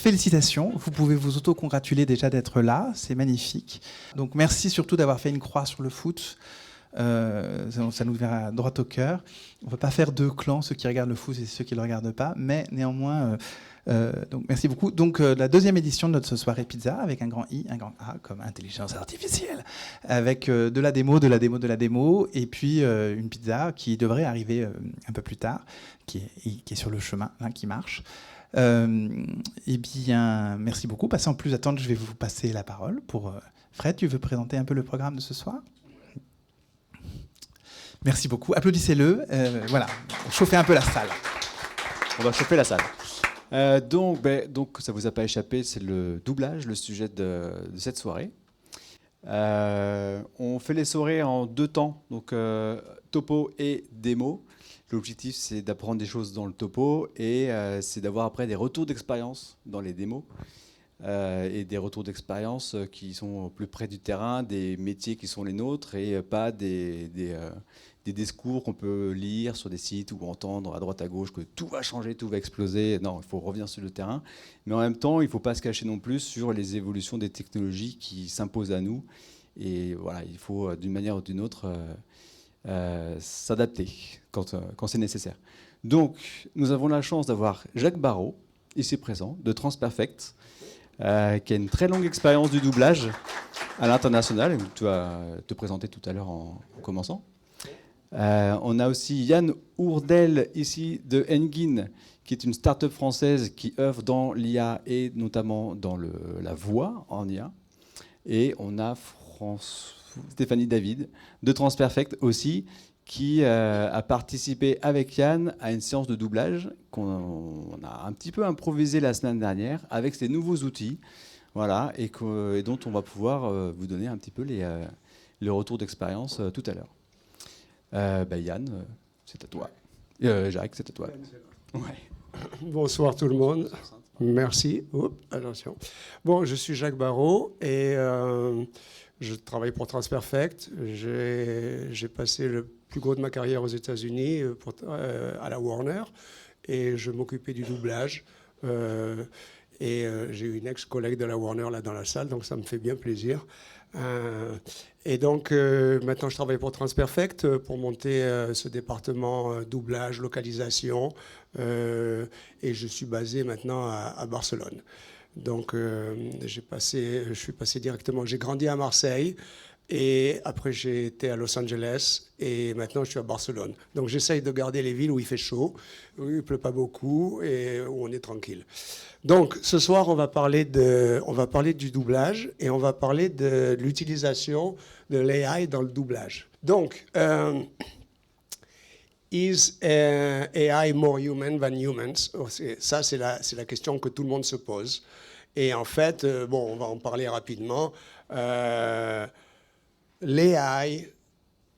félicitations, vous pouvez vous auto-congratuler déjà d'être là, c'est magnifique. Donc merci surtout d'avoir fait une croix sur le foot. Ça nous verra droit au cœur. On ne peut pas faire deux clans, ceux qui regardent le foot et ceux qui ne le regardent pas, mais néanmoins, donc merci beaucoup. Donc la deuxième édition de notre soirée pizza, avec un grand I, un grand A, comme intelligence artificielle, avec de la démo, et puis une pizza qui devrait arriver un peu plus tard, qui est sur le chemin, hein, qui marche. Eh bien, merci beaucoup. Sans plus attendre, je vais vous passer la parole pour Fred. Tu veux présenter un peu le programme de ce soir ? Merci beaucoup. Applaudissez-le. Voilà, chauffez un peu la salle. On va chauffer la salle. Donc, ça vous a pas échappé, c'est le doublage, le sujet de cette soirée. On fait les soirées en 2 temps, donc topo et démo. L'objectif, c'est d'apprendre des choses dans le topo et c'est d'avoir après des retours d'expérience dans les démos et des retours d'expérience qui sont plus près du terrain, des métiers qui sont les nôtres et pas des discours qu'on peut lire sur des sites ou entendre à droite à gauche que tout va changer, tout va exploser. Non, il faut revenir sur le terrain. Mais en même temps, il ne faut pas se cacher non plus sur les évolutions des technologies qui s'imposent à nous. Et voilà, il faut d'une manière ou d'une autre s'adapter quand c'est nécessaire. Donc, nous avons la chance d'avoir Jacques Barrault, ici présent, de Transperfect, qui a une très longue expérience du doublage à l'international. Tu vas te présenter tout à l'heure en commençant. On a aussi Yann Ourdel, ici, de Engin, qui est une start-up française qui œuvre dans l'IA et notamment dans la voix en IA. Et on a Stéphanie David, de Transperfect aussi, qui a participé avec Yann à une séance de doublage qu'on a un petit peu improvisé la semaine dernière avec ces nouveaux outils, voilà, et dont on va pouvoir vous donner un petit peu les retours d'expérience tout à l'heure. Yann, c'est à toi. Jacques, c'est à toi. Ouais. Bonsoir tout le monde. Merci. Oups, attention. Bon, je suis Jacques Barrault et je travaille pour Transperfect. J'ai passé le plus gros de ma carrière aux États-Unis à la Warner et je m'occupais du doublage. J'ai une ex-collègue de la Warner là dans la salle, donc ça me fait bien plaisir. Et donc maintenant je travaille pour Transperfect pour monter ce département doublage, localisation et je suis basé maintenant à Barcelone. Donc je suis passé directement, j'ai grandi à Marseille et après j'ai été à Los Angeles et maintenant je suis à Barcelone. Donc j'essaye de garder les villes où il fait chaud, où il ne pleut pas beaucoup et où on est tranquille. Donc ce soir on va parler du doublage et on va parler de l'utilisation de l'AI dans le doublage. Donc is AI more human than humans? Ça, c'est la question que tout le monde se pose. Et en fait, on va en parler rapidement. L'AI,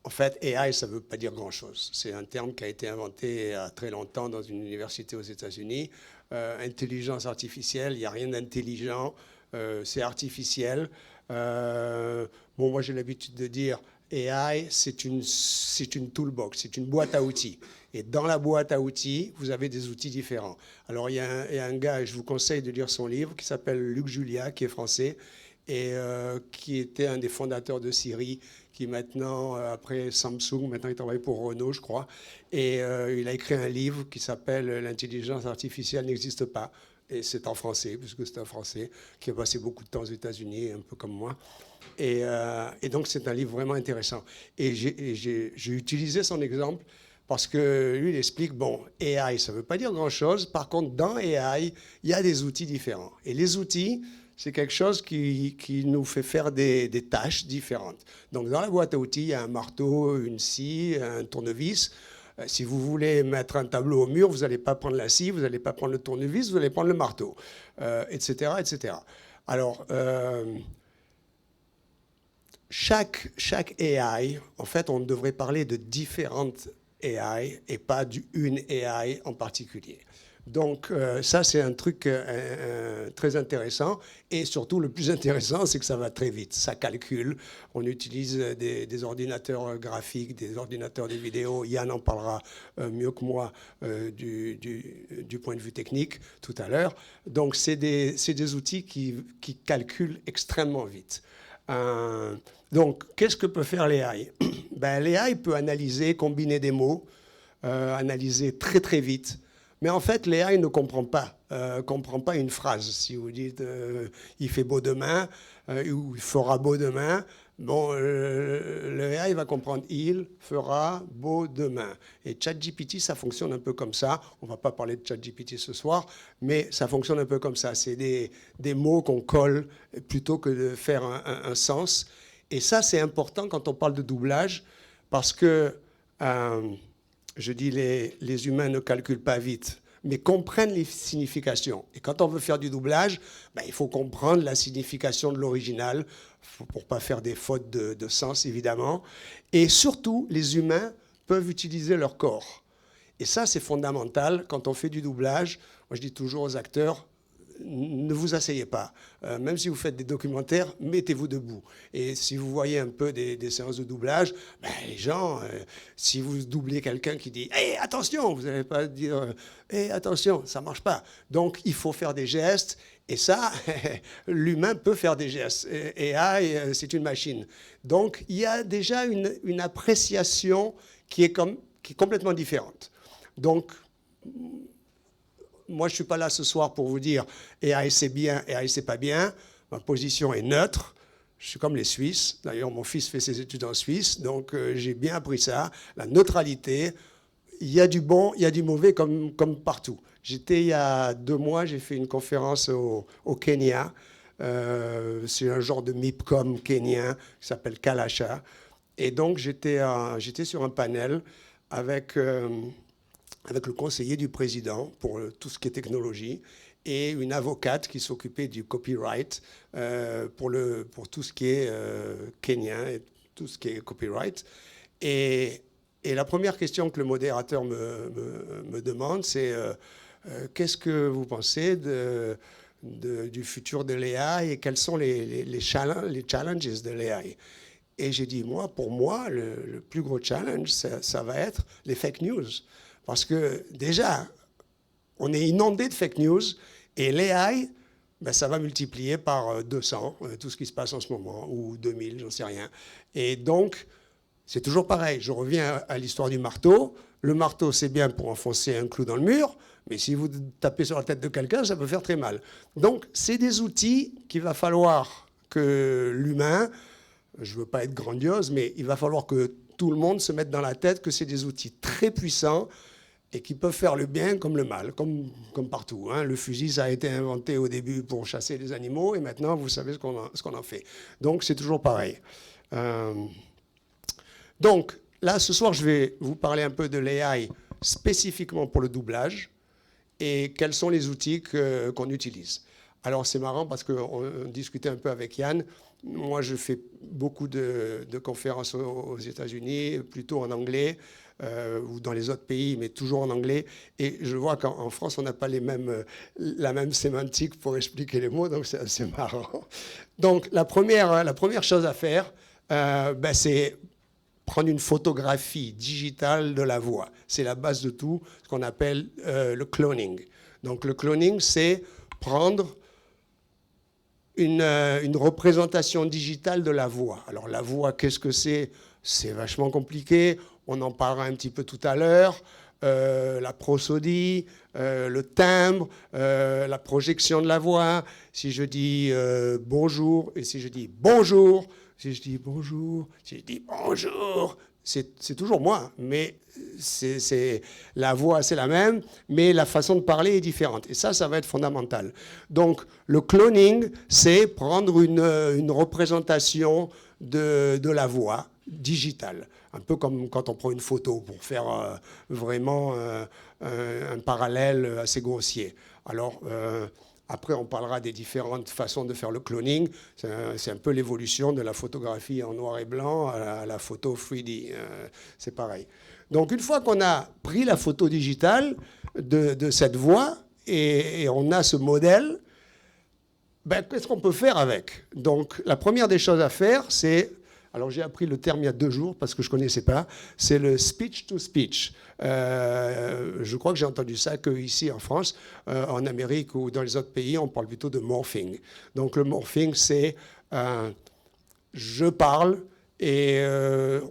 en fait, AI, ça ne veut pas dire grand-chose. C'est un terme qui a été inventé il y a très longtemps dans une université aux États-Unis. Intelligence artificielle, il n'y a rien d'intelligent, c'est artificiel. Moi, j'ai l'habitude de dire AI, c'est une toolbox, c'est une boîte à outils. Et dans la boîte à outils, vous avez des outils différents. Alors, il y a un gars, et je vous conseille de lire son livre, qui s'appelle Luc Julia, qui est français, et qui était un des fondateurs de Siri, qui maintenant, après Samsung, maintenant il travaille pour Renault, je crois. Et il a écrit un livre qui s'appelle « L'intelligence artificielle n'existe pas ». Et c'est en français, puisque c'est un Français qui a passé beaucoup de temps aux États-Unis, un peu comme moi. Et donc, c'est un livre vraiment intéressant. Et j'ai utilisé son exemple parce que lui, il explique, AI, ça ne veut pas dire grand-chose. Par contre, dans AI, il y a des outils différents. Et les outils, c'est quelque chose qui nous fait faire des tâches différentes. Donc, dans la boîte à outils, il y a un marteau, une scie, un tournevis. Si vous voulez mettre un tableau au mur, vous n'allez pas prendre la scie, vous n'allez pas prendre le tournevis, vous allez prendre le marteau, etc., etc. Alors, chaque AI, en fait, on devrait parler de différentes AI et pas d'une AI en particulier. Donc ça, c'est un truc très intéressant. Et surtout, le plus intéressant, c'est que ça va très vite. Ça calcule. On utilise des ordinateurs graphiques, des ordinateurs de vidéo. Yann en parlera mieux que moi du point de vue technique tout à l'heure. Donc c'est des outils qui calculent extrêmement vite. Donc, qu'est-ce que peut faire l'AI? L'AI peut analyser, combiner des mots, analyser très très vite. Mais en fait, l'AI ne comprend pas une phrase. Si vous dites il fait beau demain ou il fera beau demain, bon, l'AI va comprendre il fera beau demain. Et ChatGPT, ça fonctionne un peu comme ça. On ne va pas parler de ChatGPT ce soir, mais ça fonctionne un peu comme ça. C'est des mots qu'on colle plutôt que de faire un sens. Et ça, c'est important quand on parle de doublage parce que je dis les humains ne calculent pas vite, mais comprennent les significations. Et quand on veut faire du doublage, il faut comprendre la signification de l'original pour ne pas faire des fautes de sens, évidemment. Et surtout, les humains peuvent utiliser leur corps. Et ça, c'est fondamental quand on fait du doublage. Moi, je dis toujours aux acteurs, ne vous asseyez pas. Même si vous faites des documentaires, mettez-vous debout. Et si vous voyez un peu des séances de doublage, les gens, si vous doublez quelqu'un qui dit « Hé, attention !» vous n'allez pas dire « Hé, attention !» Ça ne marche pas. Donc, il faut faire des gestes. Et ça, l'humain peut faire des gestes. Et AI, c'est une machine. Donc, il y a déjà une appréciation qui est complètement différente. Donc, moi, je ne suis pas là ce soir pour vous dire AI c'est bien, AI c'est pas bien. Ma position est neutre. Je suis comme les Suisses. D'ailleurs, mon fils fait ses études en Suisse, donc j'ai bien appris ça. La neutralité, il y a du bon, il y a du mauvais comme partout. Il y a 2 mois, j'ai fait une conférence au Kenya. C'est un genre de MIPCOM kenyan qui s'appelle Kalasha. Et donc, j'étais sur un panel avec le conseiller du président pour tout ce qui est technologie et une avocate qui s'occupait du copyright pour tout ce qui est kenyan et tout ce qui est copyright. Et la première question que le modérateur me demande, c'est qu'est-ce que vous pensez du futur de l'AI et quels sont les challenges de l'AI? Et j'ai dit, pour moi, le plus gros challenge, ça va être les fake news. Parce que déjà, on est inondé de fake news et l'AI, ça va multiplier par 200 tout ce qui se passe en ce moment, ou 2000, j'en sais rien. Et donc, c'est toujours pareil. Je reviens à l'histoire du marteau. Le marteau, c'est bien pour enfoncer un clou dans le mur, mais si vous tapez sur la tête de quelqu'un, ça peut faire très mal. Donc, c'est des outils qu'il va falloir que l'humain, je ne veux pas être grandiose, mais il va falloir que tout le monde se mette dans la tête que c'est des outils très puissants et qui peuvent faire le bien comme le mal, comme partout. Hein. Le fusil, ça a été inventé au début pour chasser les animaux, et maintenant, vous savez ce qu'on en fait. Donc, c'est toujours pareil. Donc, là, ce soir, je vais vous parler un peu de l'AI spécifiquement pour le doublage et quels sont les outils qu'on utilise. Alors, c'est marrant parce qu'on discutait un peu avec Yann. Moi, je fais beaucoup de conférences aux États-Unis, plutôt en anglais, ou dans les autres pays, mais toujours en anglais. Et je vois qu'en France, on n'a pas la même sémantique pour expliquer les mots, donc c'est assez marrant. Donc, la première chose à faire, c'est prendre une photographie digitale de la voix. C'est la base de tout, ce qu'on appelle le cloning. Donc, le cloning, c'est prendre une représentation digitale de la voix. Alors la voix, qu'est-ce que c'est? C'est vachement compliqué, on en parlera un petit peu tout à l'heure. La prosodie, le timbre, la projection de la voix. Si je dis bonjour et si je dis bonjour, si je dis bonjour, si je dis bonjour, c'est toujours moi, mais la voix, c'est la même, mais la façon de parler est différente. Et ça va être fondamental. Donc, le cloning, c'est prendre une représentation de la voix digitale. Un peu comme quand on prend une photo pour faire vraiment un parallèle assez grossier. Alors, après, on parlera des différentes façons de faire le cloning. C'est un peu l'évolution de la photographie en noir et blanc à la photo 3D. C'est pareil. Donc, une fois qu'on a pris la photo digitale de cette voix, et on a ce modèle, ben, qu'est-ce qu'on peut faire avec? Donc, la première des choses à faire, c'est... Alors, j'ai appris le terme il y a 2 jours parce que je ne connaissais pas. C'est le speech-to-speech. Je crois que j'ai entendu ça qu'ici en France, en Amérique ou dans les autres pays, on parle plutôt de morphing. Donc, le morphing, c'est je parle et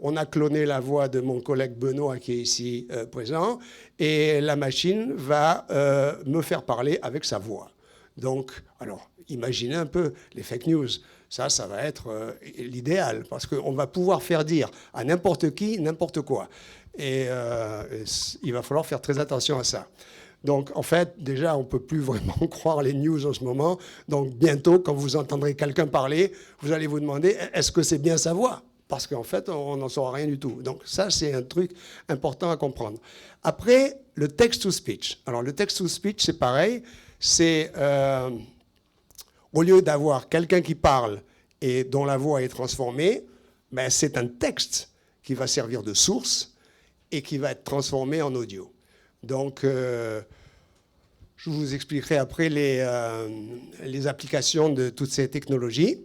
on a cloné la voix de mon collègue Benoît qui est ici présent et la machine va me faire parler avec sa voix. Donc, alors, imaginez un peu les fake news. Ça va être l'idéal, parce qu'on va pouvoir faire dire à n'importe qui, n'importe quoi. Et il va falloir faire très attention à ça. Donc, en fait, déjà, on ne peut plus vraiment croire les news en ce moment. Donc, bientôt, quand vous entendrez quelqu'un parler, vous allez vous demander, est-ce que c'est bien sa voix? Parce qu'en fait, on n'en saura rien du tout. Donc, ça, c'est un truc important à comprendre. Après, le text-to-speech. Alors, le text-to-speech, c'est pareil. C'est... au lieu d'avoir quelqu'un qui parle et dont la voix est transformée, ben c'est un texte qui va servir de source et qui va être transformé en audio. Donc, je vous expliquerai après les applications de toutes ces technologies.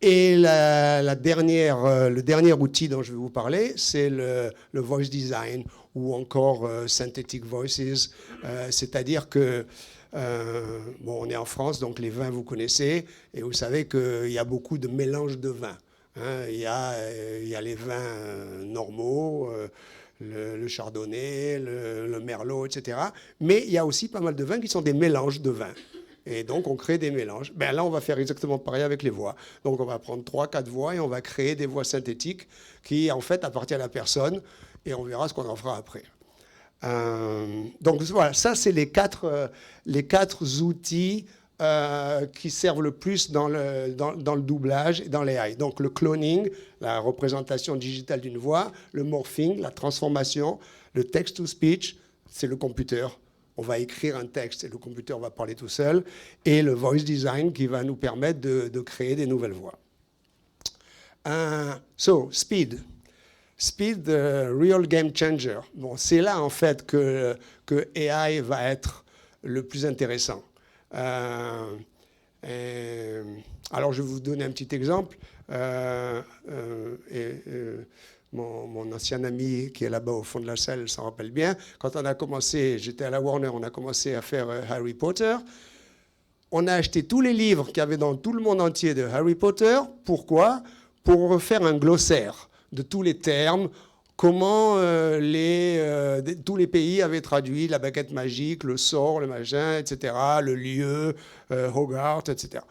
Et le dernier outil dont je vais vous parler, c'est le voice design ou encore synthetic voices, c'est-à-dire que bon, on est en France, donc les vins, vous connaissez, et vous savez qu'il y a beaucoup de mélanges de vins. Hein. Il y a les vins normaux, le chardonnay, le merlot, etc. Mais il y a aussi pas mal de vins qui sont des mélanges de vins. Et donc, on crée des mélanges. Ben là, on va faire exactement pareil avec les voix. Donc, on va prendre 3-4 voix et on va créer des voix synthétiques qui, en fait, appartiennent à la personne, et on verra ce qu'on en fera après. Donc voilà, ça c'est les quatre outils qui servent le plus dans le doublage et dans l'AI. Donc le cloning, la représentation digitale d'une voix, le morphing, la transformation, le text-to-speech, c'est le computer. On va écrire un texte et le computer va parler tout seul. Et le voice design qui va nous permettre de créer des nouvelles voix. So, speed. Speed, the real game changer. Bon, c'est là, en fait, que AI va être le plus intéressant. Alors, je vais vous donner un petit exemple. Mon ancien ami qui est là-bas au fond de la salle s'en rappelle bien. Quand on a commencé, j'étais à la Warner, on a commencé à faire Harry Potter. On a acheté tous les livres qu'il y avait dans tout le monde entier de Harry Potter. Pourquoi? Pour faire un glossaire de tous les termes, comment tous les pays avaient traduit la baguette magique, le sort, le machin, etc., le lieu, Hogarth, etc.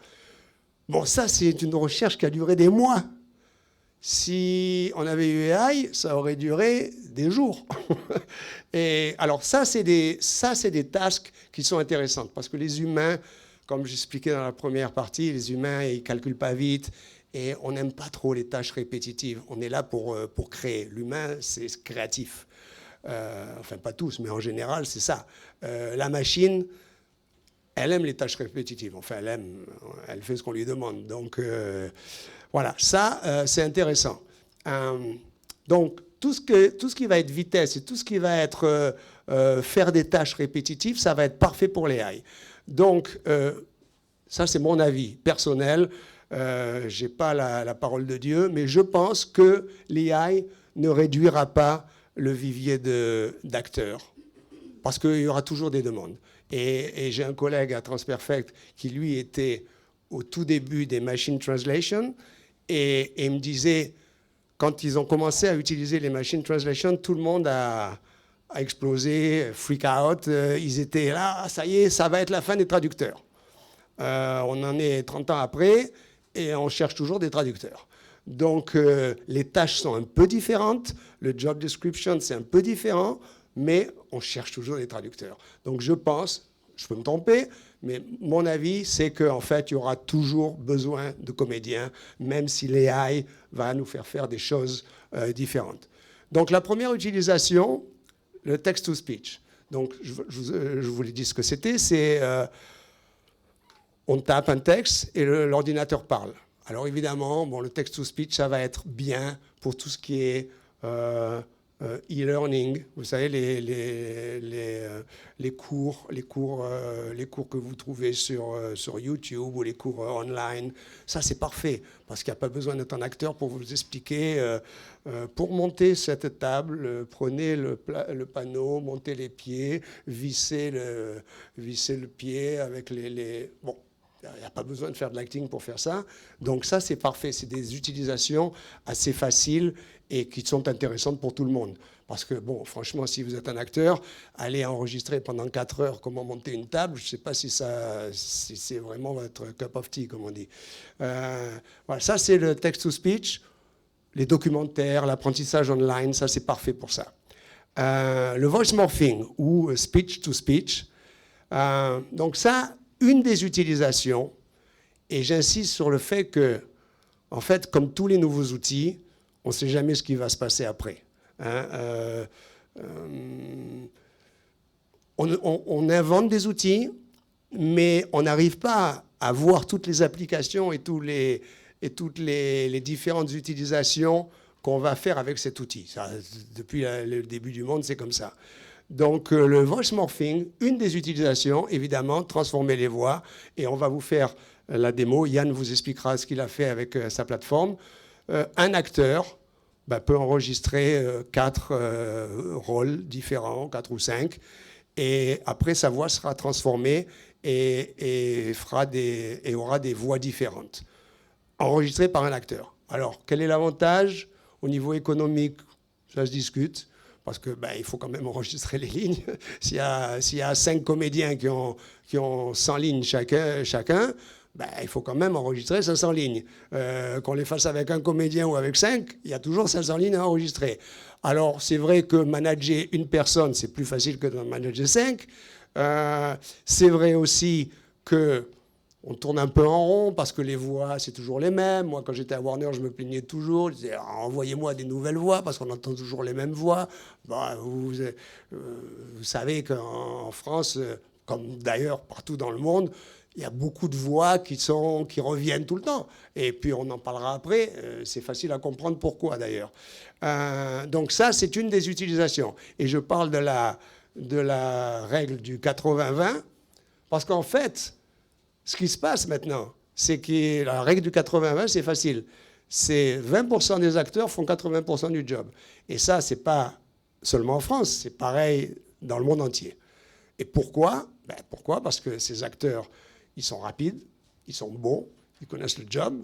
Bon, ça, c'est une recherche qui a duré des mois. Si on avait eu AI, ça aurait duré des jours. Et alors, ça, c'est des tasks qui sont intéressantes, parce que les humains, comme j'expliquais dans la première partie, les humains, ils ne calculent pas vite. Et on n'aime pas trop les tâches répétitives. On est là pour créer. L'humain, c'est créatif. Enfin, pas tous, mais en général, c'est ça. La machine, elle aime les tâches répétitives. Enfin, elle fait ce qu'on lui demande. Donc, voilà, ça, c'est intéressant. Donc, tout ce qui va être vitesse et tout ce qui va être faire des tâches répétitives, ça va être parfait pour les AI. Donc, ça, c'est mon avis personnel. Je n'ai pas la parole de Dieu, mais je pense que l'AI ne réduira pas le vivier d'acteurs, parce qu'il y aura toujours des demandes. Et j'ai un collègue à Transperfect qui, lui, était au tout début des machine translation, et il me disait, quand ils ont commencé à utiliser les machine translation, tout le monde a explosé, freak out, ils étaient là, ça y est, ça va être la fin des traducteurs. On en est 30 ans après, et on cherche toujours des traducteurs. Donc, les tâches sont un peu différentes, le job description, c'est un peu différent, mais on cherche toujours des traducteurs. Donc, je pense, je peux me tromper, mais mon avis, c'est qu'en fait, il y aura toujours besoin de comédiens, même si l'AI va nous faire des choses différentes. Donc, la première utilisation, le text-to-speech. Donc, je vous l'ai dit ce que c'était, c'est... on tape un texte et l'ordinateur parle. Alors évidemment, bon, le text-to-speech, ça va être bien pour tout ce qui est e-learning, vous savez, les cours que vous trouvez sur YouTube ou les cours online, ça c'est parfait, parce qu'il n'y a pas besoin d'être un acteur pour vous expliquer. Pour monter cette table, prenez le panneau, montez les pieds, vissez le pied avec Bon, il n'y a pas besoin de faire de l'acting pour faire ça. Donc ça, c'est parfait. C'est des utilisations assez faciles et qui sont intéressantes pour tout le monde. Parce que, bon, franchement, si vous êtes un acteur, allez enregistrer pendant 4 heures comment monter une table, je ne sais pas si c'est vraiment votre cup of tea, comme on dit. Voilà, ça, c'est le text-to-speech, les documentaires, l'apprentissage online, ça, c'est parfait pour ça. Le voice morphing ou speech-to-speech, donc ça, une des utilisations, et j'insiste sur le fait que, en fait, comme tous les nouveaux outils, on ne sait jamais ce qui va se passer après. On invente des outils, mais on n'arrive pas à voir toutes les applications et toutes les différentes utilisations qu'on va faire avec cet outil. Ça, depuis le début du monde, c'est comme ça. Donc, le voice morphing, une des utilisations, évidemment, transformer les voix. Et on va vous faire la démo. Yann vous expliquera ce qu'il a fait avec sa plateforme. Un acteur peut enregistrer 4 rôles différents, 4 ou 5. Et après, sa voix sera transformée et aura des voix différentes, enregistrées par un acteur. Alors, quel est l'avantage au niveau économique? Ça se discute. Parce que il faut quand même enregistrer les lignes. S'il y a 5 comédiens qui ont 100 lignes chacun, il faut quand même enregistrer 500 lignes. Qu'on les fasse avec un comédien ou avec 5, il y a toujours 500 lignes à enregistrer. Alors, c'est vrai que manager une personne, c'est plus facile que de manager 5. C'est vrai aussi que on tourne un peu en rond parce que les voix, c'est toujours les mêmes. Moi, quand j'étais à Warner, je me plaignais toujours. Je disais, envoyez-moi des nouvelles voix parce qu'on entend toujours les mêmes voix. Vous savez qu'en France, comme d'ailleurs partout dans le monde, il y a beaucoup de voix qui reviennent tout le temps. Et puis, on en parlera après. C'est facile à comprendre pourquoi, d'ailleurs. Donc ça, c'est une des utilisations. Et je parle de la règle du 80-20 parce qu'en fait, ce qui se passe maintenant, c'est que la règle du 80-20, c'est facile. C'est 20% des acteurs font 80% du job. Et ça, c'est pas seulement en France, c'est pareil dans le monde entier. Et pourquoi? Pourquoi? Parce que ces acteurs, ils sont rapides, ils sont bons, ils connaissent le job.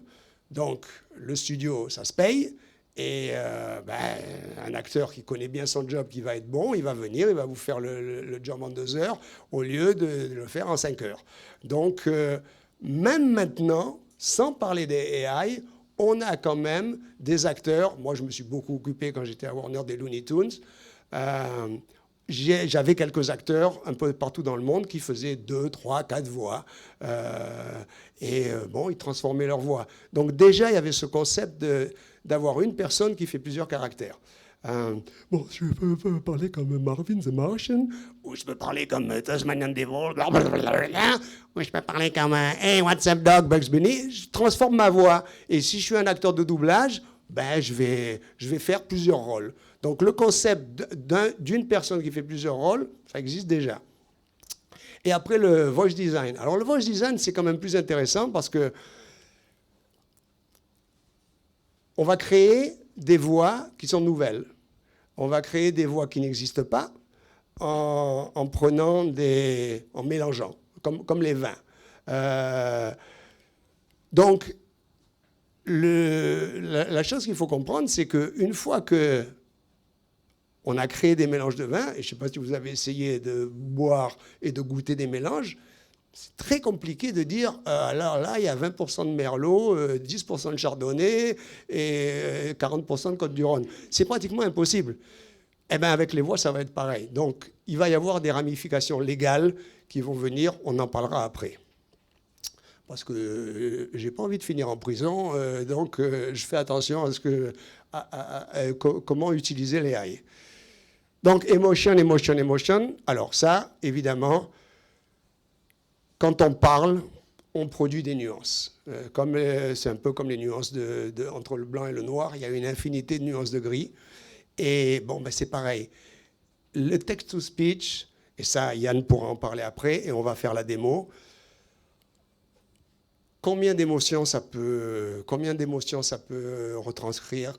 Donc, le studio, ça se paye. Et un acteur qui connaît bien son job, qui va être bon, il va venir, il va vous faire le job en 2 heures au lieu de le faire en 5 heures. Donc, même maintenant, sans parler des AI, on a quand même des acteurs. Moi, je me suis beaucoup occupé quand j'étais à Warner des Looney Tunes. J'avais quelques acteurs un peu partout dans le monde qui faisaient 2, 3, 4 voix. Ils transformaient leur voix. Donc déjà, il y avait ce concept d'avoir une personne qui fait plusieurs caractères. Je peux parler comme Marvin the Martian, ou je peux parler comme Tasmanian Devil, ou je peux parler comme Hey, what's up dog, Bugs Bunny. Je transforme ma voix. Et si je suis un acteur de doublage, je vais faire plusieurs rôles. Donc le concept d'une personne qui fait plusieurs rôles, ça existe déjà. Et après le voice design. Alors le voice design, c'est quand même plus intéressant parce que on va créer des voix qui sont nouvelles. On va créer des voix qui n'existent pas en mélangeant, comme les vins. Donc, la chose qu'il faut comprendre, c'est qu'une fois qu'on a créé des mélanges de vins, et je ne sais pas si vous avez essayé de boire et de goûter des mélanges, c'est très compliqué de dire, alors là, il y a 20% de Merlot, 10% de Chardonnay et 40% de Côte-du-Rhône. C'est pratiquement impossible. Avec les voix, ça va être pareil. Donc, il va y avoir des ramifications légales qui vont venir, on en parlera après. Parce que je n'ai pas envie de finir en prison, donc je fais attention à comment utiliser les AI. Donc, emotion. Alors ça, évidemment, quand on parle, on produit des nuances. C'est un peu comme les nuances entre le blanc et le noir. Il y a une infinité de nuances de gris. Et bon, ben, c'est pareil. Le text-to-speech, et ça, Yann pourra en parler après, et on va faire la démo. Combien d'émotions ça peut retranscrire,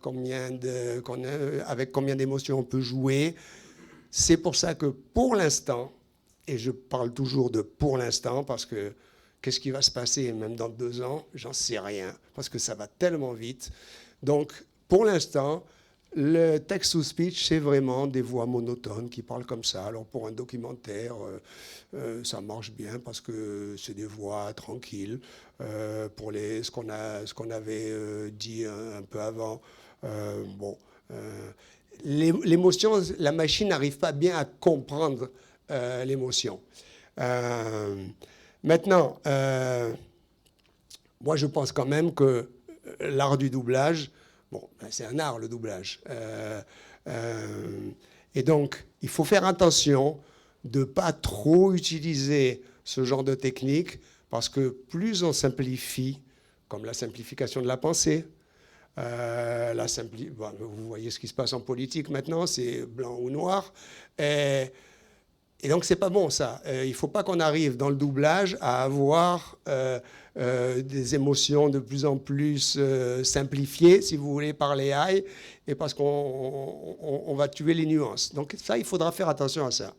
avec combien d'émotions on peut jouer. C'est pour ça que pour l'instant, et je parle toujours de pour l'instant, parce que qu'est-ce qui va se passer même dans 2 ans, j'en sais rien, parce que ça va tellement vite. Donc, pour l'instant, le text-to-speech, c'est vraiment des voix monotones qui parlent comme ça. Alors, pour un documentaire, ça marche bien parce que c'est des voix tranquilles. Pour ce qu'on avait dit un peu avant, l'émotion, la machine n'arrive pas bien à comprendre l'émotion. Maintenant, moi, je pense quand même que l'art du doublage, bon, c'est un art, le doublage. Et donc, il faut faire attention de ne pas trop utiliser ce genre de technique, parce que plus on simplifie, comme la simplification de la pensée, vous voyez ce qui se passe en politique maintenant, c'est blanc ou noir. Et donc, c'est pas bon, ça. Il ne faut pas qu'on arrive dans le doublage à avoir des émotions de plus en plus simplifiées, si vous voulez, par l'AI, et parce qu'on va tuer les nuances. Donc, ça, il faudra faire attention à ça.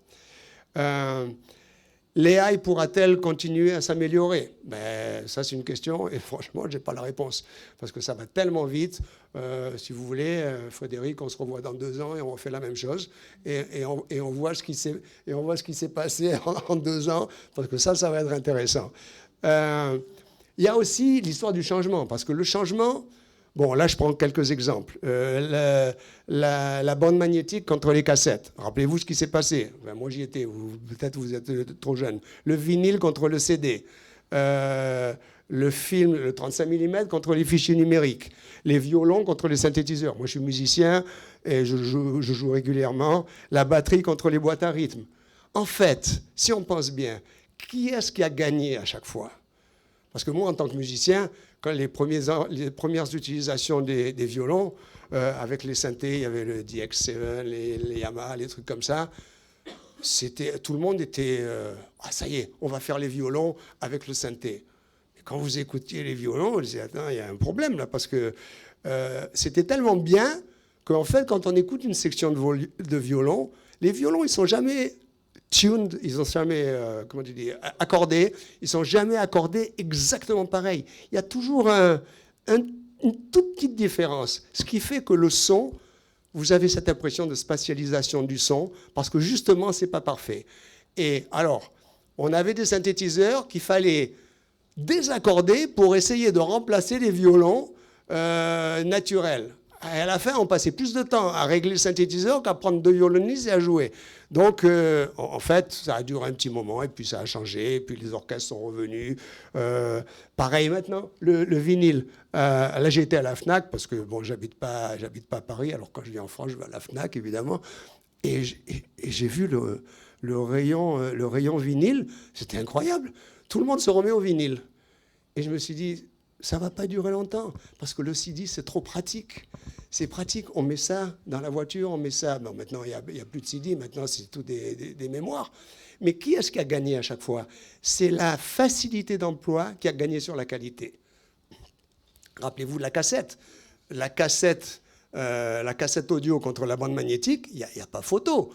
L'AI pourra-t-elle continuer à s'améliorer? Ben, ça, c'est une question, et franchement, je n'ai pas la réponse, parce que ça va tellement vite. Si vous voulez, Frédéric, on se revoit dans 2 ans et on refait la même chose, et on voit ce qui s'est passé en 2 ans, parce que ça va être intéressant. Il y a aussi l'histoire du changement, parce que le changement... Bon, là, je prends quelques exemples. La bande magnétique contre les cassettes. Rappelez-vous ce qui s'est passé. Ben, moi, j'y étais. Peut-être vous êtes trop jeune. Le vinyle contre le CD. Le film, le 35 mm contre les fichiers numériques. Les violons contre les synthétiseurs. Moi, je suis musicien et je joue régulièrement. La batterie contre les boîtes à rythme. En fait, si on pense bien, qui est-ce qui a gagné à chaque fois? Parce que moi, en tant que musicien, quand les premières utilisations des violons, avec les synthés, il y avait le DX7, les Yamaha, les trucs comme ça, tout le monde était ça y est, on va faire les violons avec le synthé. Et quand vous écoutiez les violons, vous disiez, attends, il y a un problème là, parce que c'était tellement bien qu'en fait, quand on écoute une section de violon, les violons, ils sont jamais... tuned, ils sont jamais, accordés, ils sont jamais accordés exactement pareil. Il y a toujours une toute petite différence, ce qui fait que le son, vous avez cette impression de spatialisation du son, parce que justement, c'est pas parfait. Et alors, on avait des synthétiseurs qu'il fallait désaccorder pour essayer de remplacer les violons naturels. Et à la fin, on passait plus de temps à régler le synthétiseur qu'à prendre 2 violonistes et à jouer. Donc, en fait, ça a duré un petit moment, et puis ça a changé, et puis les orchestres sont revenus. Pareil maintenant, le vinyle. Là, j'étais à la FNAC, parce que, bon, j'habite pas à Paris, alors quand je viens en France, je vais à la FNAC, évidemment. Et j'ai vu le rayon vinyle, c'était incroyable. Tout le monde se remet au vinyle. Et je me suis dit... ça ne va pas durer longtemps, parce que le CD, c'est trop pratique. C'est pratique, on met ça dans la voiture, on met ça... Bon, maintenant, il n'y a plus de CD, maintenant, c'est tout des mémoires. Mais qui est-ce qui a gagné à chaque fois? C'est la facilité d'emploi qui a gagné sur la qualité. Rappelez-vous de la cassette. La cassette audio contre la bande magnétique, il n'y a pas photo.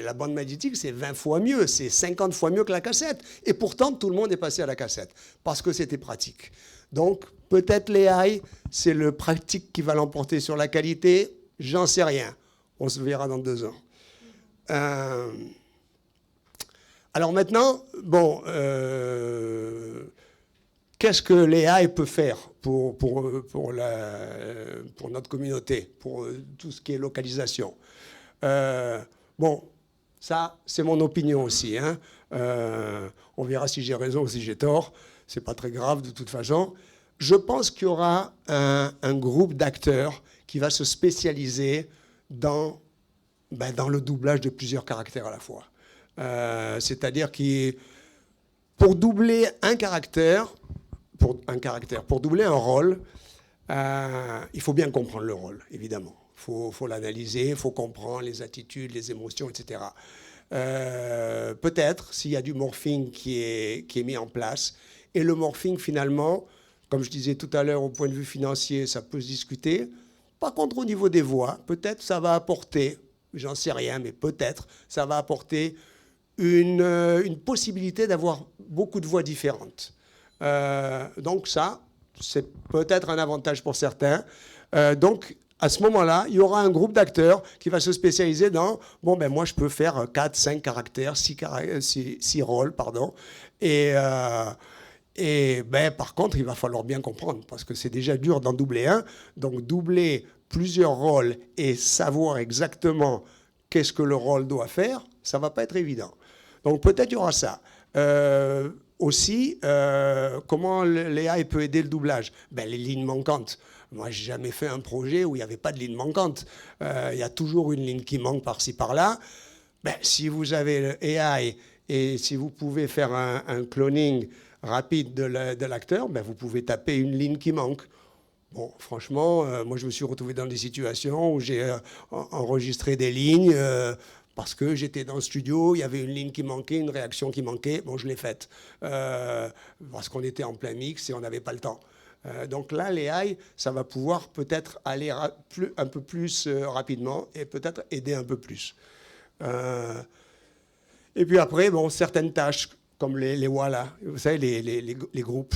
La bande magnétique, c'est 20 fois mieux, c'est 50 fois mieux que la cassette. Et pourtant, tout le monde est passé à la cassette, parce que c'était pratique. Donc, peut-être l'AI, c'est le pratique qui va l'emporter sur la qualité, j'en sais rien. On se verra dans 2 ans. Alors maintenant, bon... qu'est-ce que l'AI peut faire pour notre communauté, pour tout ce qui est localisation? Bon, ça, c'est mon opinion aussi. Hein. On verra si j'ai raison ou si j'ai tort. Ce n'est pas très grave de toute façon. Je pense qu'il y aura un groupe d'acteurs qui va se spécialiser dans le doublage de plusieurs caractères à la fois. C'est-à-dire que pour doubler un caractère, pour doubler un rôle, il faut bien comprendre le rôle, évidemment. Il faut l'analyser, il faut comprendre les attitudes, les émotions, etc. Peut-être s'il y a du morphing qui est mis en place. Et le morphing, finalement, comme je disais tout à l'heure, au point de vue financier, ça peut se discuter. Par contre, au niveau des voix, peut-être ça va apporter, j'en sais rien, mais peut-être ça va apporter une possibilité d'avoir beaucoup de voix différentes. Donc ça, c'est peut-être un avantage pour certains. Donc, à ce moment-là, il y aura un groupe d'acteurs qui va se spécialiser dans, bon, ben moi, je peux faire 4, 5 caractères, 6 rôles, pardon. Et ben, par contre, il va falloir bien comprendre, parce que c'est déjà dur d'en doubler un. Donc, doubler plusieurs rôles et savoir exactement qu'est-ce que le rôle doit faire, ça ne va pas être évident. Donc, peut-être il y aura ça. Aussi, comment l'AI peut aider le doublage? Ben, les lignes manquantes. Moi, j'ai jamais fait un projet où il n'y avait pas de ligne manquante. Il y a toujours une ligne qui manque par-ci, par-là. Ben, si vous avez le AI et si vous pouvez faire un cloning rapide de l'acteur, ben, vous pouvez taper une ligne qui manque. Bon, franchement, moi, je me suis retrouvé dans des situations où j'ai enregistré des lignes parce que j'étais dans le studio, il y avait une ligne qui manquait, une réaction qui manquait. Bon, je l'ai faite parce qu'on était en plein mix et on n'avait pas le temps. Donc là, l'AI, ça va pouvoir peut-être aller un peu plus rapidement et peut-être aider un peu plus. Et puis après, bon, certaines tâches, comme les voilà, vous savez, les groupes.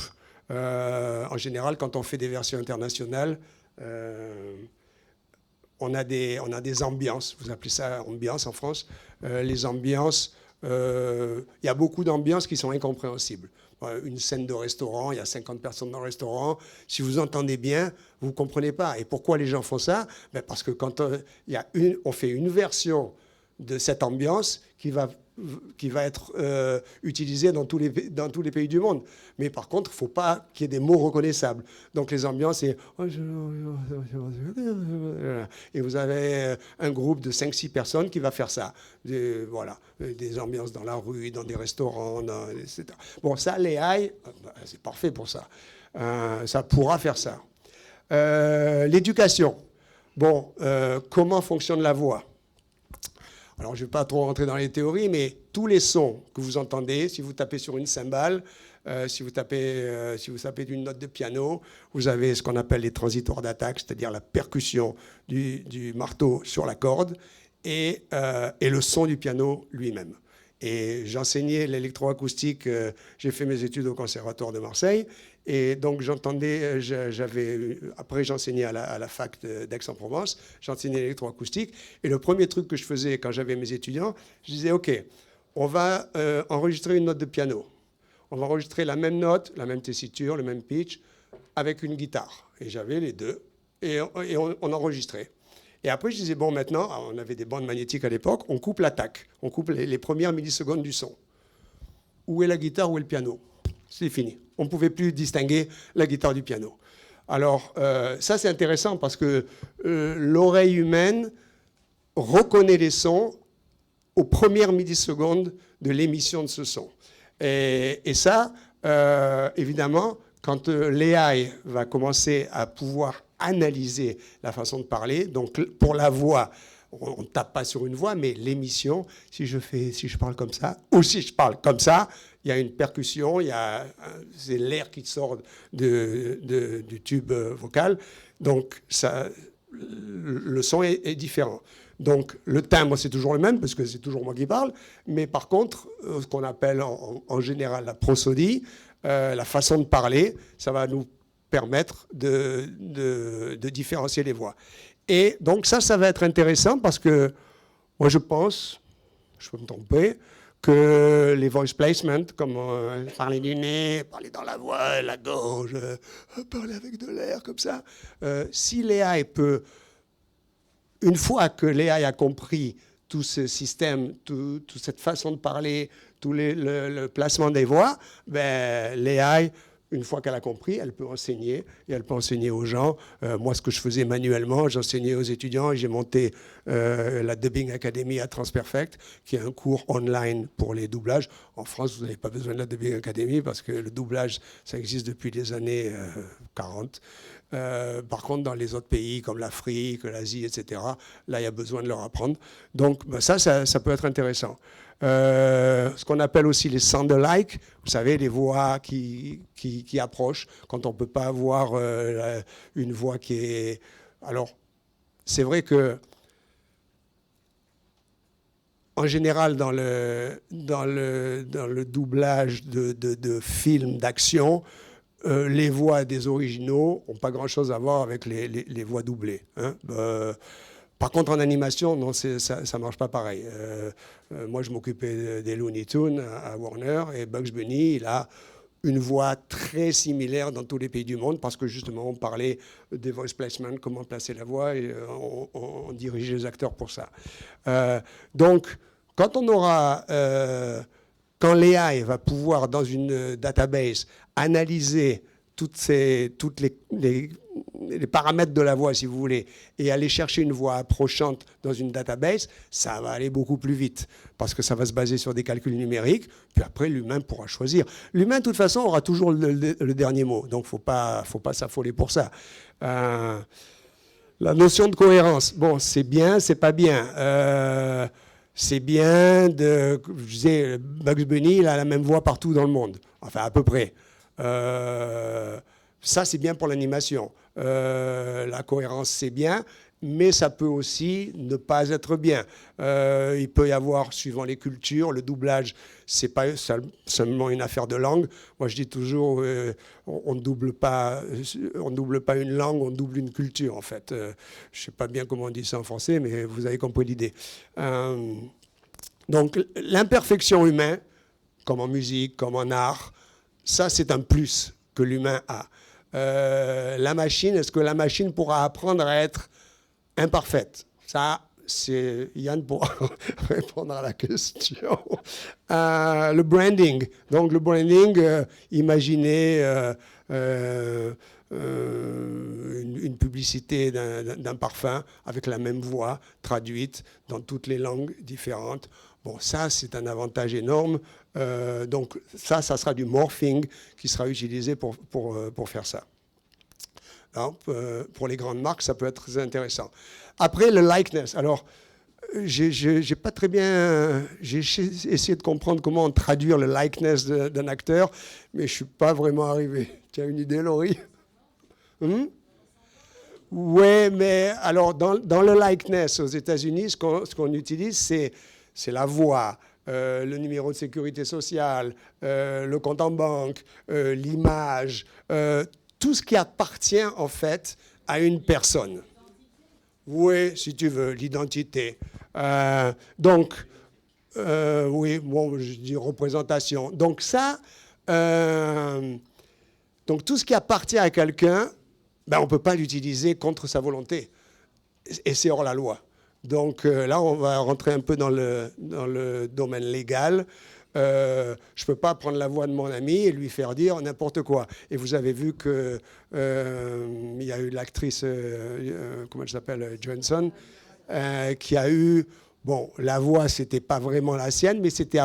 En général, quand on fait des versions internationales, on a des ambiances. Vous appelez ça ambiance en France. Les ambiances, il y a beaucoup d'ambiances qui sont incompréhensibles. Une scène de restaurant, il y a 50 personnes dans le restaurant. Si vous entendez bien, vous ne comprenez pas. Et pourquoi les gens font ça? Ben parce que quand on fait une version de cette ambiance qui va être utilisée dans tous les pays du monde. Mais par contre, il ne faut pas qu'il y ait des mots reconnaissables. Donc les ambiances, c'est... Et vous avez un groupe de 5-6 personnes qui va faire ça. Voilà, des ambiances dans la rue, dans des restaurants, etc. Bon, ça, l'AI, c'est parfait pour ça. Ça pourra faire ça. L'éducation. Bon, comment fonctionne la voix? Alors, je ne vais pas trop rentrer dans les théories, mais tous les sons que vous entendez, si vous tapez sur une cymbale, si vous tapez d'une note de piano, vous avez ce qu'on appelle les transitoires d'attaque, c'est-à-dire la percussion du marteau sur la corde et le son du piano lui-même. Et j'enseignais l'électroacoustique, j'ai fait mes études au Conservatoire de Marseille, et donc j'entendais, après j'enseignais à la fac d'Aix-en-Provence, j'enseignais l'électroacoustique, et le premier truc que je faisais quand j'avais mes étudiants, je disais, OK, on va enregistrer une note de piano, on va enregistrer la même note, la même tessiture, le même pitch, avec une guitare. Et j'avais les deux, et on enregistrait. Et après, je disais, bon, maintenant, on avait des bandes magnétiques à l'époque, on coupe l'attaque, on coupe les premières millisecondes du son. Où est la guitare, où est le piano? C'est fini. On ne pouvait plus distinguer la guitare du piano. Alors, ça, c'est intéressant parce que l'oreille humaine reconnaît les sons aux premières millisecondes de l'émission de ce son. Et ça, évidemment, quand l'AI va commencer à pouvoir analyser la façon de parler, donc pour la voix, on ne tape pas sur une voix, mais l'émission, si je parle comme ça, ou si je parle comme ça, il y a une percussion, c'est l'air qui sort du tube vocal, donc ça, le son est différent. Donc le timbre, c'est toujours le même, parce que c'est toujours moi qui parle, mais par contre, ce qu'on appelle en général la prosodie, la façon de parler, ça va nous permettre de différencier les voix. Et donc ça va être intéressant parce que moi je pense, je peux me tromper, que les voice placement, comme parler du nez, parler dans la voix, la gorge, parler avec de l'air comme ça, si l'AI peut, une fois que l'AI a compris tout ce système, toute cette façon de parler, tout le placement des voix, ben, l'AI une fois qu'elle a compris, elle peut enseigner, et elle peut enseigner aux gens. Moi, ce que je faisais manuellement, j'enseignais aux étudiants, et j'ai monté la Dubbing Academy à Transperfect, qui est un cours online pour les doublages. En France, vous n'avez pas besoin de la Dubbing Academy, parce que le doublage, ça existe depuis les années 40. Par contre, dans les autres pays, comme l'Afrique, l'Asie, etc., là, il y a besoin de leur apprendre. Donc, ça peut être intéressant. Ce qu'on appelle aussi les sound-alike, vous savez, les voix qui approchent, quand on ne peut pas avoir une voix qui est... Alors, c'est vrai que, en général, dans le doublage de films d'action, les voix des originaux n'ont pas grand-chose à voir avec les voix doublées. Hein. Par contre, en animation, non, ça ne marche pas pareil. Moi, je m'occupais des Looney Tunes à Warner, et Bugs Bunny, il a une voix très similaire dans tous les pays du monde, parce que justement, on parlait des voice placement, comment placer la voix, et on dirigeait les acteurs pour ça. Donc, quand on aura... quand l'AI va pouvoir, dans une database, analyser tous les paramètres de la voix, si vous voulez, et aller chercher une voix approchante dans une database, ça va aller beaucoup plus vite, parce que ça va se baser sur des calculs numériques, puis après, l'humain pourra choisir. L'humain, de toute façon, aura toujours le dernier mot, donc il ne faut pas s'affoler pour ça. La notion de cohérence, bon, c'est bien, c'est pas bien. C'est bien je disais, Bugs Bunny, il a la même voix partout dans le monde, enfin à peu près. Ça, c'est bien pour l'animation. La cohérence, c'est bien, mais ça peut aussi ne pas être bien. Il peut y avoir, suivant les cultures, le doublage, c'est pas seulement une affaire de langue. Moi, je dis toujours, on ne double pas une langue, on double une culture, en fait. Je ne sais pas bien comment on dit ça en français, mais vous avez compris l'idée. Donc, l'imperfection humaine, comme en musique, comme en art, ça, c'est un plus que l'humain a. La machine, est-ce que la machine pourra apprendre à être imparfaite? Ça, c'est Yann pour répondre à la question. Le branding. Donc, le branding, imaginez une publicité d'un parfum avec la même voix traduite dans toutes les langues différentes. Bon, ça, c'est un avantage énorme. Donc, ça sera du morphing qui sera utilisé pour faire ça. Alors, pour les grandes marques, ça peut être très intéressant. Après, le likeness. Alors, j'ai pas très bien... J'ai essayé de comprendre comment traduire le likeness d'un acteur, mais je suis pas vraiment arrivé. Tu as une idée, Laurie? Oui, mais alors, dans le likeness aux États-Unis, ce qu'on utilise, c'est la voix, le numéro de sécurité sociale, le compte en banque, l'image, tout ce qui appartient en fait à une personne. Oui, si tu veux, l'identité. Donc, oui, bon, je dis représentation. Donc ça, donc tout ce qui appartient à quelqu'un, ben, on ne peut pas l'utiliser contre sa volonté. Et c'est hors la loi. Donc là, on va rentrer un peu dans le domaine légal. Je ne peux pas prendre la voix de mon ami et lui faire dire n'importe quoi. Et vous avez vu qu'il y a eu l'actrice, comment elle s'appelle, Johansson, qui a eu... Bon, la voix, ce n'était pas vraiment la sienne, mais c'était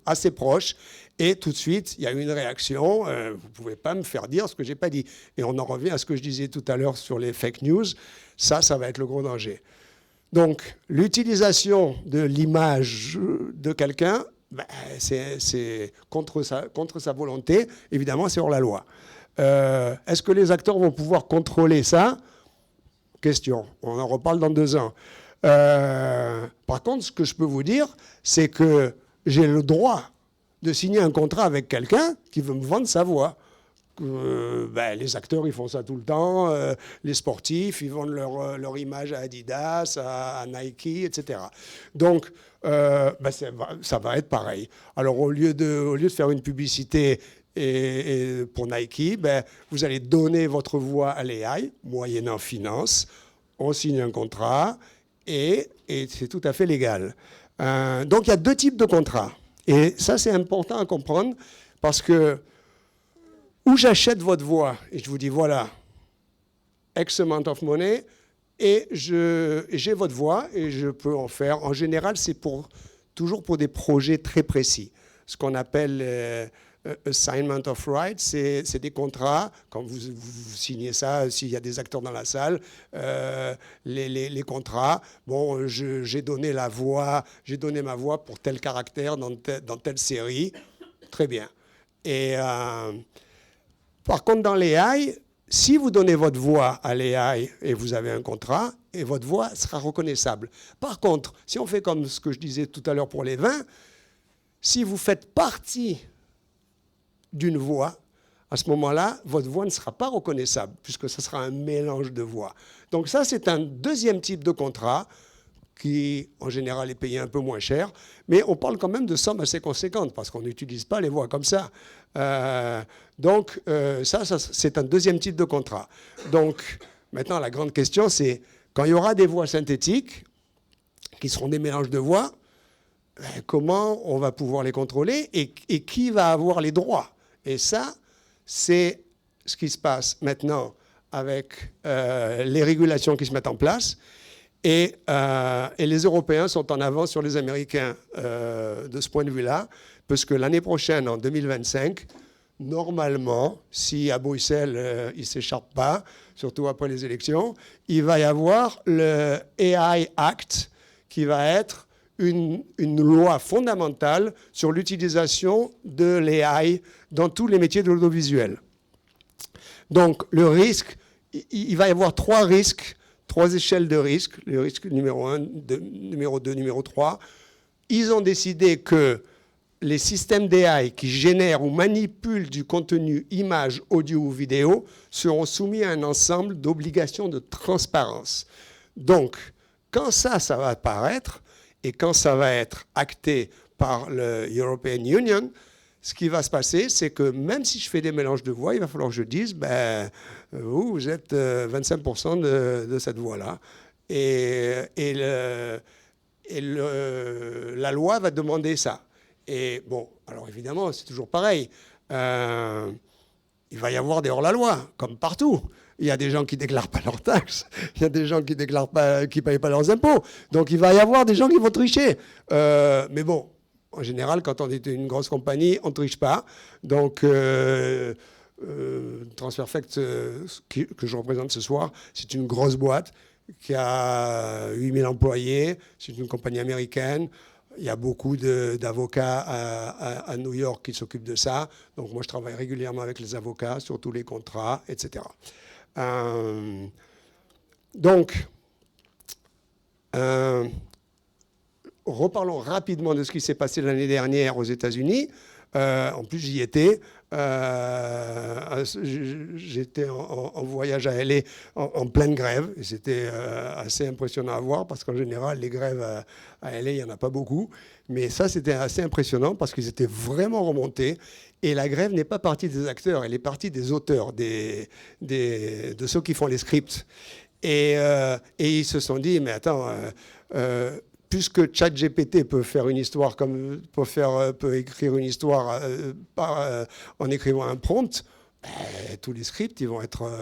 assez proche. Et tout de suite, il y a eu une réaction. Vous ne pouvez pas me faire dire ce que je n'ai pas dit. Et on en revient à ce que je disais tout à l'heure sur les fake news. Ça va être le gros danger. Donc, l'utilisation de l'image de quelqu'un, ben, c'est contre sa volonté. Évidemment, c'est hors la loi. Est-ce que les acteurs vont pouvoir contrôler ça? Question. On en reparle dans 2 ans. Par contre, ce que je peux vous dire, c'est que j'ai le droit de signer un contrat avec quelqu'un qui veut me vendre sa voix. Ben, les acteurs, ils font ça tout le temps. Les sportifs, ils vendent leur image à Adidas, à Nike, etc. Donc, ben, ça va être pareil. Alors, au lieu de faire une publicité et pour Nike, ben, vous allez donner votre voix à l'AI, moyennant finance. On signe un contrat et c'est tout à fait légal. Donc, il y a 2 types de contrats. Et ça, c'est important à comprendre parce que Ou j'achète votre voix et je vous dis, voilà, X amount of money, et j'ai votre voix et je peux en faire. En général, c'est toujours pour des projets très précis. Ce qu'on appelle assignment of rights, c'est des contrats. Quand vous signez ça, s'il y a des acteurs dans la salle, les contrats. Bon, j'ai donné ma voix pour tel caractère dans telle série. Très bien. Et par contre, dans l'AI, si vous donnez votre voix à l'AI et vous avez un contrat, et votre voix sera reconnaissable. Par contre, si on fait comme ce que je disais tout à l'heure pour les vins, si vous faites partie d'une voix, à ce moment-là, votre voix ne sera pas reconnaissable, puisque ce sera un mélange de voix. Donc ça, c'est un deuxième type de contrat qui, en général, est payé un peu moins cher, mais on parle quand même de sommes assez conséquentes, parce qu'on n'utilise pas les voix comme ça. Donc, ça, c'est un deuxième type de contrat. Donc, maintenant, la grande question, c'est, quand il y aura des voix synthétiques, qui seront des mélanges de voix, comment on va pouvoir les contrôler et qui va avoir les droits? Et ça, c'est ce qui se passe maintenant avec les régulations qui se mettent en place. Et les Européens sont en avance sur les Américains de ce point de vue-là, parce que l'année prochaine, en 2025, normalement, si à Bruxelles, ils ne s'écharpent pas, surtout après les élections, il va y avoir le AI Act qui va être une loi fondamentale sur l'utilisation de l'AI dans tous les métiers de l'audiovisuel. Donc, le risque, il va y avoir trois échelles de risque. Le risque numéro 1, numéro 2, numéro 3. Ils ont décidé que les systèmes d'AI qui génèrent ou manipulent du contenu image, audio ou vidéo seront soumis à un ensemble d'obligations de transparence. Donc, quand ça va apparaître, et quand ça va être acté par le European Union, ce qui va se passer, c'est que même si je fais des mélanges de voix, il va falloir que je dise, vous êtes 25% de cette voix-là. Et la loi va demander ça. Et bon, alors évidemment, c'est toujours pareil. Il va y avoir des hors-la-loi, comme partout. Il y a des gens qui ne déclarent pas leurs taxes. Il y a des gens qui ne payent pas leurs impôts. Donc, il va y avoir des gens qui vont tricher. Mais bon, en général, quand on est une grosse compagnie, on ne triche pas. Donc, TransferFect, que je représente ce soir, c'est une grosse boîte qui a 8000 employés. C'est une compagnie américaine. Il y a beaucoup d'avocats à New York qui s'occupent de ça. Donc, moi, je travaille régulièrement avec les avocats sur tous les contrats, etc. Donc, reparlons rapidement de ce qui s'est passé l'année dernière aux États-Unis. En plus, j'y étais. J'étais en voyage à LA en pleine grève. Et c'était assez impressionnant à voir parce qu'en général, les grèves à LA, il n'y en a pas beaucoup. Mais ça, c'était assez impressionnant parce qu'ils étaient vraiment remontés. Et la grève n'est pas partie des acteurs, elle est partie des auteurs, de ceux qui font les scripts. Et ils se sont dit, mais attends, puisque ChatGPT peut faire une histoire peut écrire une histoire en écrivant un prompt, tous les scripts ils vont être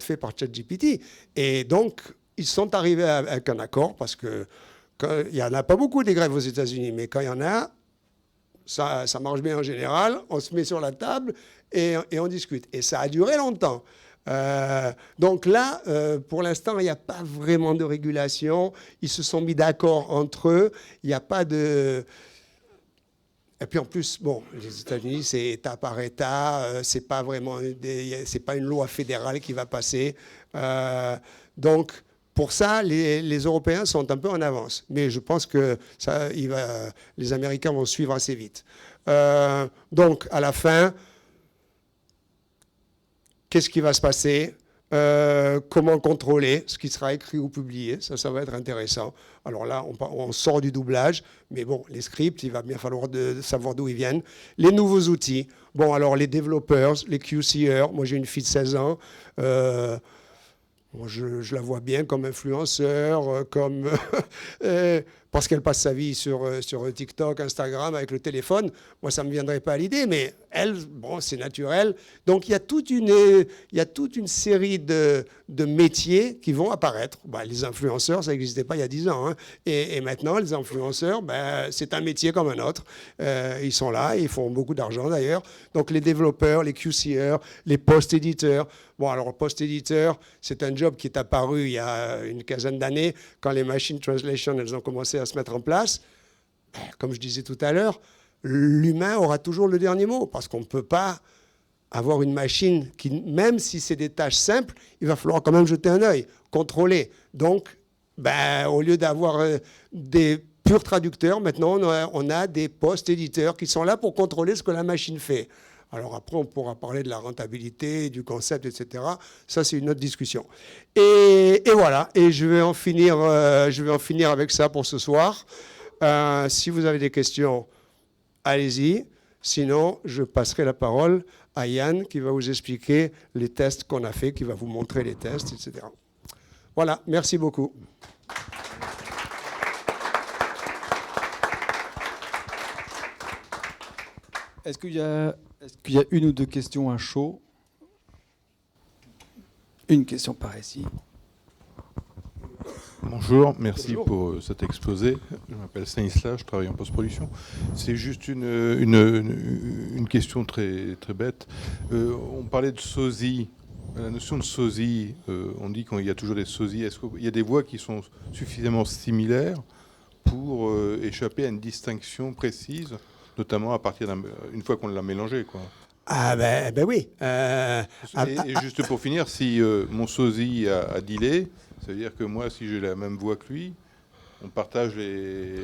faits par ChatGPT. Et donc ils sont arrivés avec un accord parce que il n'y en a pas beaucoup des grèves aux États-Unis, mais quand il y en a, ça marche bien en général. On se met sur la table et on discute. Et ça a duré longtemps. Donc là, pour l'instant, il n'y a pas vraiment de régulation. Ils se sont mis d'accord entre eux. Il n'y a pas de... Et puis en plus, bon, les États-Unis, c'est État par État. C'est pas vraiment, c'est pas une loi fédérale qui va passer. Donc pour ça, les Européens sont un peu en avance. Mais je pense que les Américains vont suivre assez vite. Donc à la fin, qu'est-ce qui va se passer? Comment contrôler ce qui sera écrit ou publié? Ça va être intéressant. Alors là, on sort du doublage, mais bon, les scripts, il va bien falloir savoir d'où ils viennent. Les nouveaux outils. Bon, alors les développeurs, les QCers. Moi, j'ai une fille de 16 ans. Je la vois bien comme influenceur, comme parce qu'elle passe sa vie sur TikTok, Instagram, avec le téléphone. Moi, ça ne me viendrait pas à l'idée, mais elle, bon, c'est naturel. Donc, il y a toute une série de métiers qui vont apparaître. Bah, les influenceurs, ça n'existait pas il y a 10 ans. Hein. Et maintenant, les influenceurs, c'est un métier comme un autre. Ils sont là, ils font beaucoup d'argent d'ailleurs. Donc, les développeurs, les QCers, les post-éditeurs. Bon, alors, post-éditeur, c'est un job qui est apparu il y a une quinzaine d'années, quand les machine translation, elles ont commencé à se mettre en place. Comme je disais tout à l'heure, l'humain aura toujours le dernier mot, parce qu'on ne peut pas avoir une machine qui, même si c'est des tâches simples, il va falloir quand même jeter un œil, contrôler. Donc, au lieu d'avoir des purs traducteurs, maintenant, on a des post-éditeurs qui sont là pour contrôler ce que la machine fait. Alors après, on pourra parler de la rentabilité, du concept, etc. Ça, c'est une autre discussion. Et voilà. Et je vais en finir avec ça pour ce soir. Si vous avez des questions, allez-y. Sinon, je passerai la parole à Yann qui va vous expliquer les tests qu'on a fait, qui va vous montrer les tests, etc. Voilà. Merci beaucoup. Est-ce qu'il y a une ou deux questions à chaud? Une question par ici. Bonjour, merci pour cet exposé. Je m'appelle Stanislas, je travaille en post-production. C'est juste une question très, très bête. On parlait de sosie. La notion de sosie, on dit qu'il y a toujours des sosies. Est-ce qu'il y a des voix qui sont suffisamment similaires pour échapper à une distinction précise, notamment à partir une fois qu'on l'a mélangé, quoi? Ah ben oui. Et juste pour finir, si mon sosie a dealé, ça veut dire que moi, si j'ai la même voix que lui, on partage les...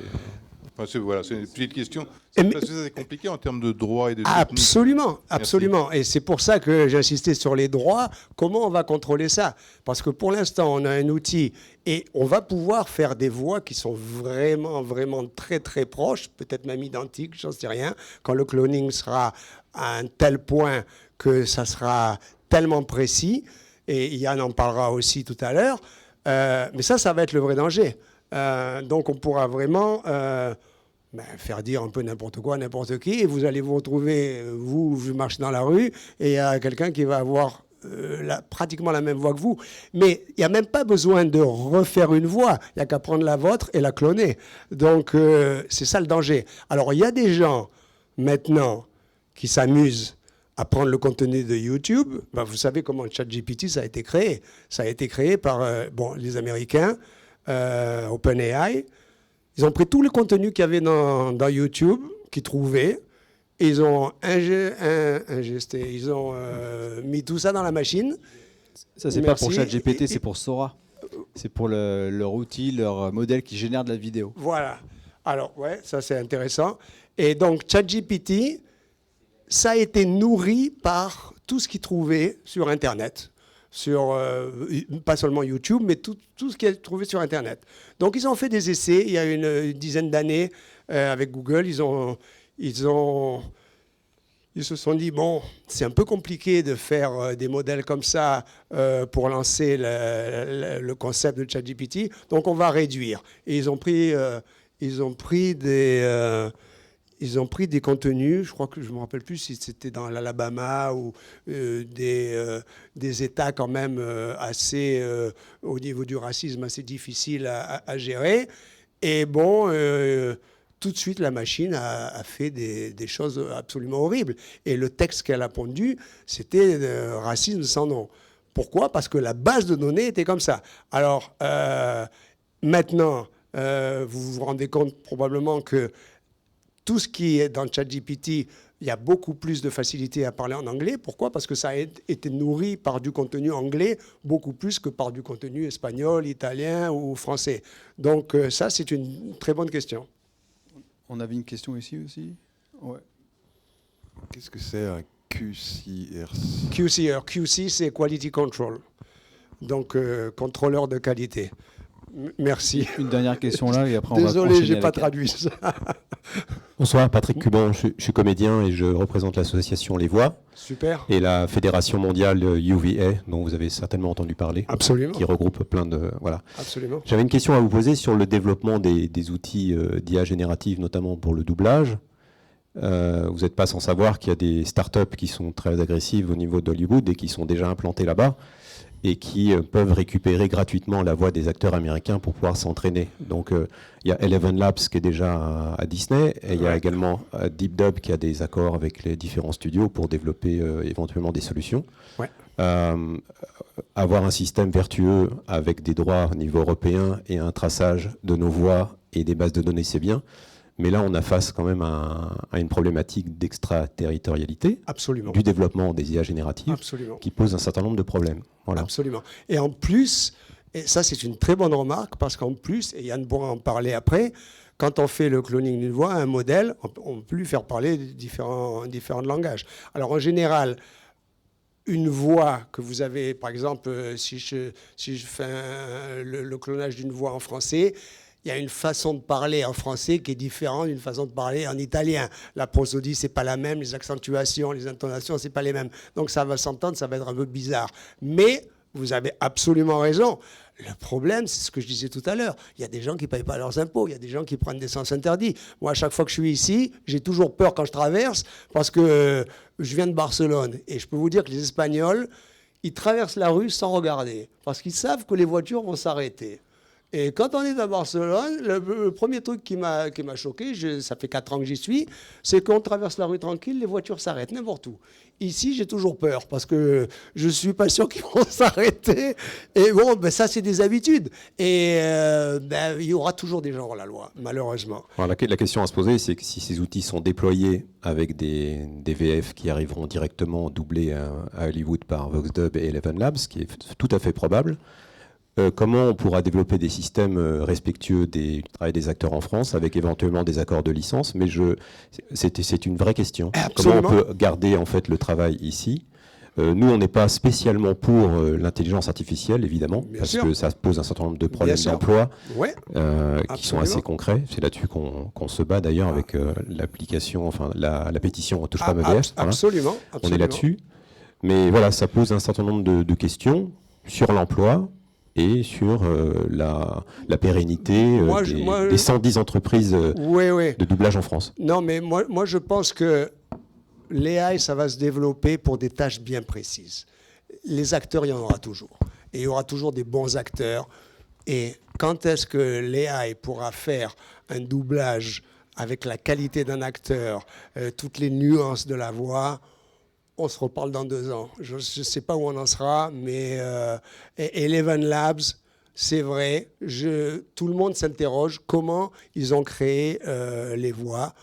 Enfin, c'est une petite question. Parce que c'est compliqué en termes de droit et de technique. Absolument, absolument. Et c'est pour ça que j'ai insisté sur les droits. Comment on va contrôler ça? Parce que pour l'instant, on a un outil et on va pouvoir faire des voix qui sont vraiment, vraiment très, très proches, peut-être même identiques, j'en sais rien, quand le cloning sera à un tel point que ça sera tellement précis. Et Yann en parlera aussi tout à l'heure. Mais ça va être le vrai danger. Donc on pourra vraiment faire dire un peu n'importe quoi à n'importe qui, et vous allez vous retrouver, vous marchez dans la rue, et il y a quelqu'un qui va avoir pratiquement la même voix que vous. Mais il n'y a même pas besoin de refaire une voix, il n'y a qu'à prendre la vôtre et la cloner. Donc c'est ça le danger. Alors il y a des gens maintenant qui s'amusent à prendre le contenu de YouTube. Vous savez comment ChatGPT, ça a été créé. Ça a été créé par les Américains, OpenAI. Ils ont pris tout le contenu qu'il y avait dans YouTube, qu'ils trouvaient, et ils ont ingesté, ils ont mis tout ça dans la machine. Ça, c'est pas pour ChatGPT, c'est pour Sora. C'est pour leur outil, leur modèle qui génère de la vidéo. Voilà. Alors, ouais, ça c'est intéressant. Et donc, ChatGPT, ça a été nourri par tout ce qu'ils trouvaient sur Internet. Pas seulement YouTube, mais tout ce qui est trouvé sur Internet. Donc, ils ont fait des essais il y a une dizaine d'années avec Google. Ils se sont dit, bon, c'est un peu compliqué de faire des modèles comme ça pour lancer le concept de ChatGPT, donc on va réduire. Et ils ont pris des contenus, je crois que je ne me rappelle plus si c'était dans l'Alabama ou des États quand même assez, au niveau du racisme, assez difficiles à gérer. Et bon, tout de suite, la machine a fait des choses absolument horribles. Et le texte qu'elle a pondu, c'était racisme sans nom. Pourquoi? Parce que la base de données était comme ça. Alors, maintenant, vous vous rendez compte probablement que tout ce qui est dans ChatGPT, il y a beaucoup plus de facilité à parler en anglais. Pourquoi? Parce que ça a été nourri par du contenu anglais, beaucoup plus que par du contenu espagnol, italien ou français. Donc ça, c'est une très bonne question. On avait une question ici aussi. Ouais. Qu'est-ce que c'est un QCR? QCR, QC, c'est Quality Control. Donc contrôleur de qualité. Merci. Une dernière question là et après on va Désolé, enchaîner j'ai pas avec elle. traduit ça. Bonsoir, Patrick Cuban, je suis comédien et je représente l'association Les Voix Super. et la Fédération mondiale UVA, dont vous avez certainement entendu parler, Absolument. qui regroupe plein de... Voilà. Absolument. J'avais une question à vous poser sur le développement des outils d'IA générative, notamment pour le doublage. Vous n'êtes pas sans savoir qu'il y a des startups qui sont très agressives au niveau d'Hollywood et qui sont déjà implantées là-bas et qui peuvent récupérer gratuitement la voix des acteurs américains pour pouvoir s'entraîner. Donc il y a Eleven Labs qui est déjà à Disney, et il y a également Deep Dub qui a des accords avec les différents studios pour développer éventuellement des solutions. Ouais. Avoir un système vertueux avec des droits au niveau européen et un traçage de nos voix et des bases de données, c'est bien. Mais là, on a face quand même à une problématique d'extraterritorialité, Absolument. du développement des IA génératives, Absolument. qui pose un certain nombre de problèmes. Voilà. Absolument. Et en plus, et ça c'est une très bonne remarque, parce qu'en plus, et Yann pourra en parler après, quand on fait le cloning d'une voix, un modèle, on peut lui faire parler différents langages. Alors en général, une voix que vous avez, par exemple, si je fais le clonage d'une voix en français, il y a une façon de parler en français qui est différente d'une façon de parler en italien. La prosodie, c'est pas la même, les accentuations, les intonations, c'est pas les mêmes. Donc ça va s'entendre, ça va être un peu bizarre. Mais vous avez absolument raison. Le problème, c'est ce que je disais tout à l'heure. Il y a des gens qui ne payent pas leurs impôts. Il y a des gens qui prennent des sens interdits. Moi, à chaque fois que je suis ici, j'ai toujours peur quand je traverse parce que je viens de Barcelone. Et je peux vous dire que les Espagnols, ils traversent la rue sans regarder parce qu'ils savent que les voitures vont s'arrêter. Et quand on est à Barcelone, le premier truc qui m'a choqué, ça fait 4 ans que j'y suis, c'est qu'on traverse la rue tranquille, les voitures s'arrêtent n'importe où. Ici, j'ai toujours peur parce que je ne suis pas sûr qu'ils vont s'arrêter. Et bon, ben ça, c'est des habitudes. Et il y aura toujours des gens hors la loi, malheureusement. Alors, la question à se poser, c'est que si ces outils sont déployés avec des VF qui arriveront directement doublés à Hollywood par VoxDub et Eleven Labs, ce qui est tout à fait probable, comment on pourra développer des systèmes respectueux du travail des acteurs en France, avec éventuellement des accords de licence. Mais c'est une vraie question. Absolument. Comment on peut garder en fait le travail ici? Nous, on n'est pas spécialement pour l'intelligence artificielle, évidemment, Bien parce sûr. que ça pose un certain nombre de Bien problèmes sûr. d'emploi Ouais, qui sont assez concrets. C'est là-dessus qu'on se bat d'ailleurs avec l'application, enfin la pétition Touche pas ma VF. Voilà. Absolument. On est là-dessus. Mais voilà, ça pose un certain nombre de questions sur l'emploi et sur la pérennité des 110 entreprises de doublage en France. Non, mais moi je pense que l'AI, ça va se développer pour des tâches bien précises. Les acteurs, il y en aura toujours. Et il y aura toujours des bons acteurs. Et quand est-ce que l'AI pourra faire un doublage avec la qualité d'un acteur, toutes les nuances de la voix? On se reparle dans 2 ans. Je ne sais pas où on en sera, mais Eleven Labs, c'est vrai, tout le monde s'interroge comment ils ont créé les voix.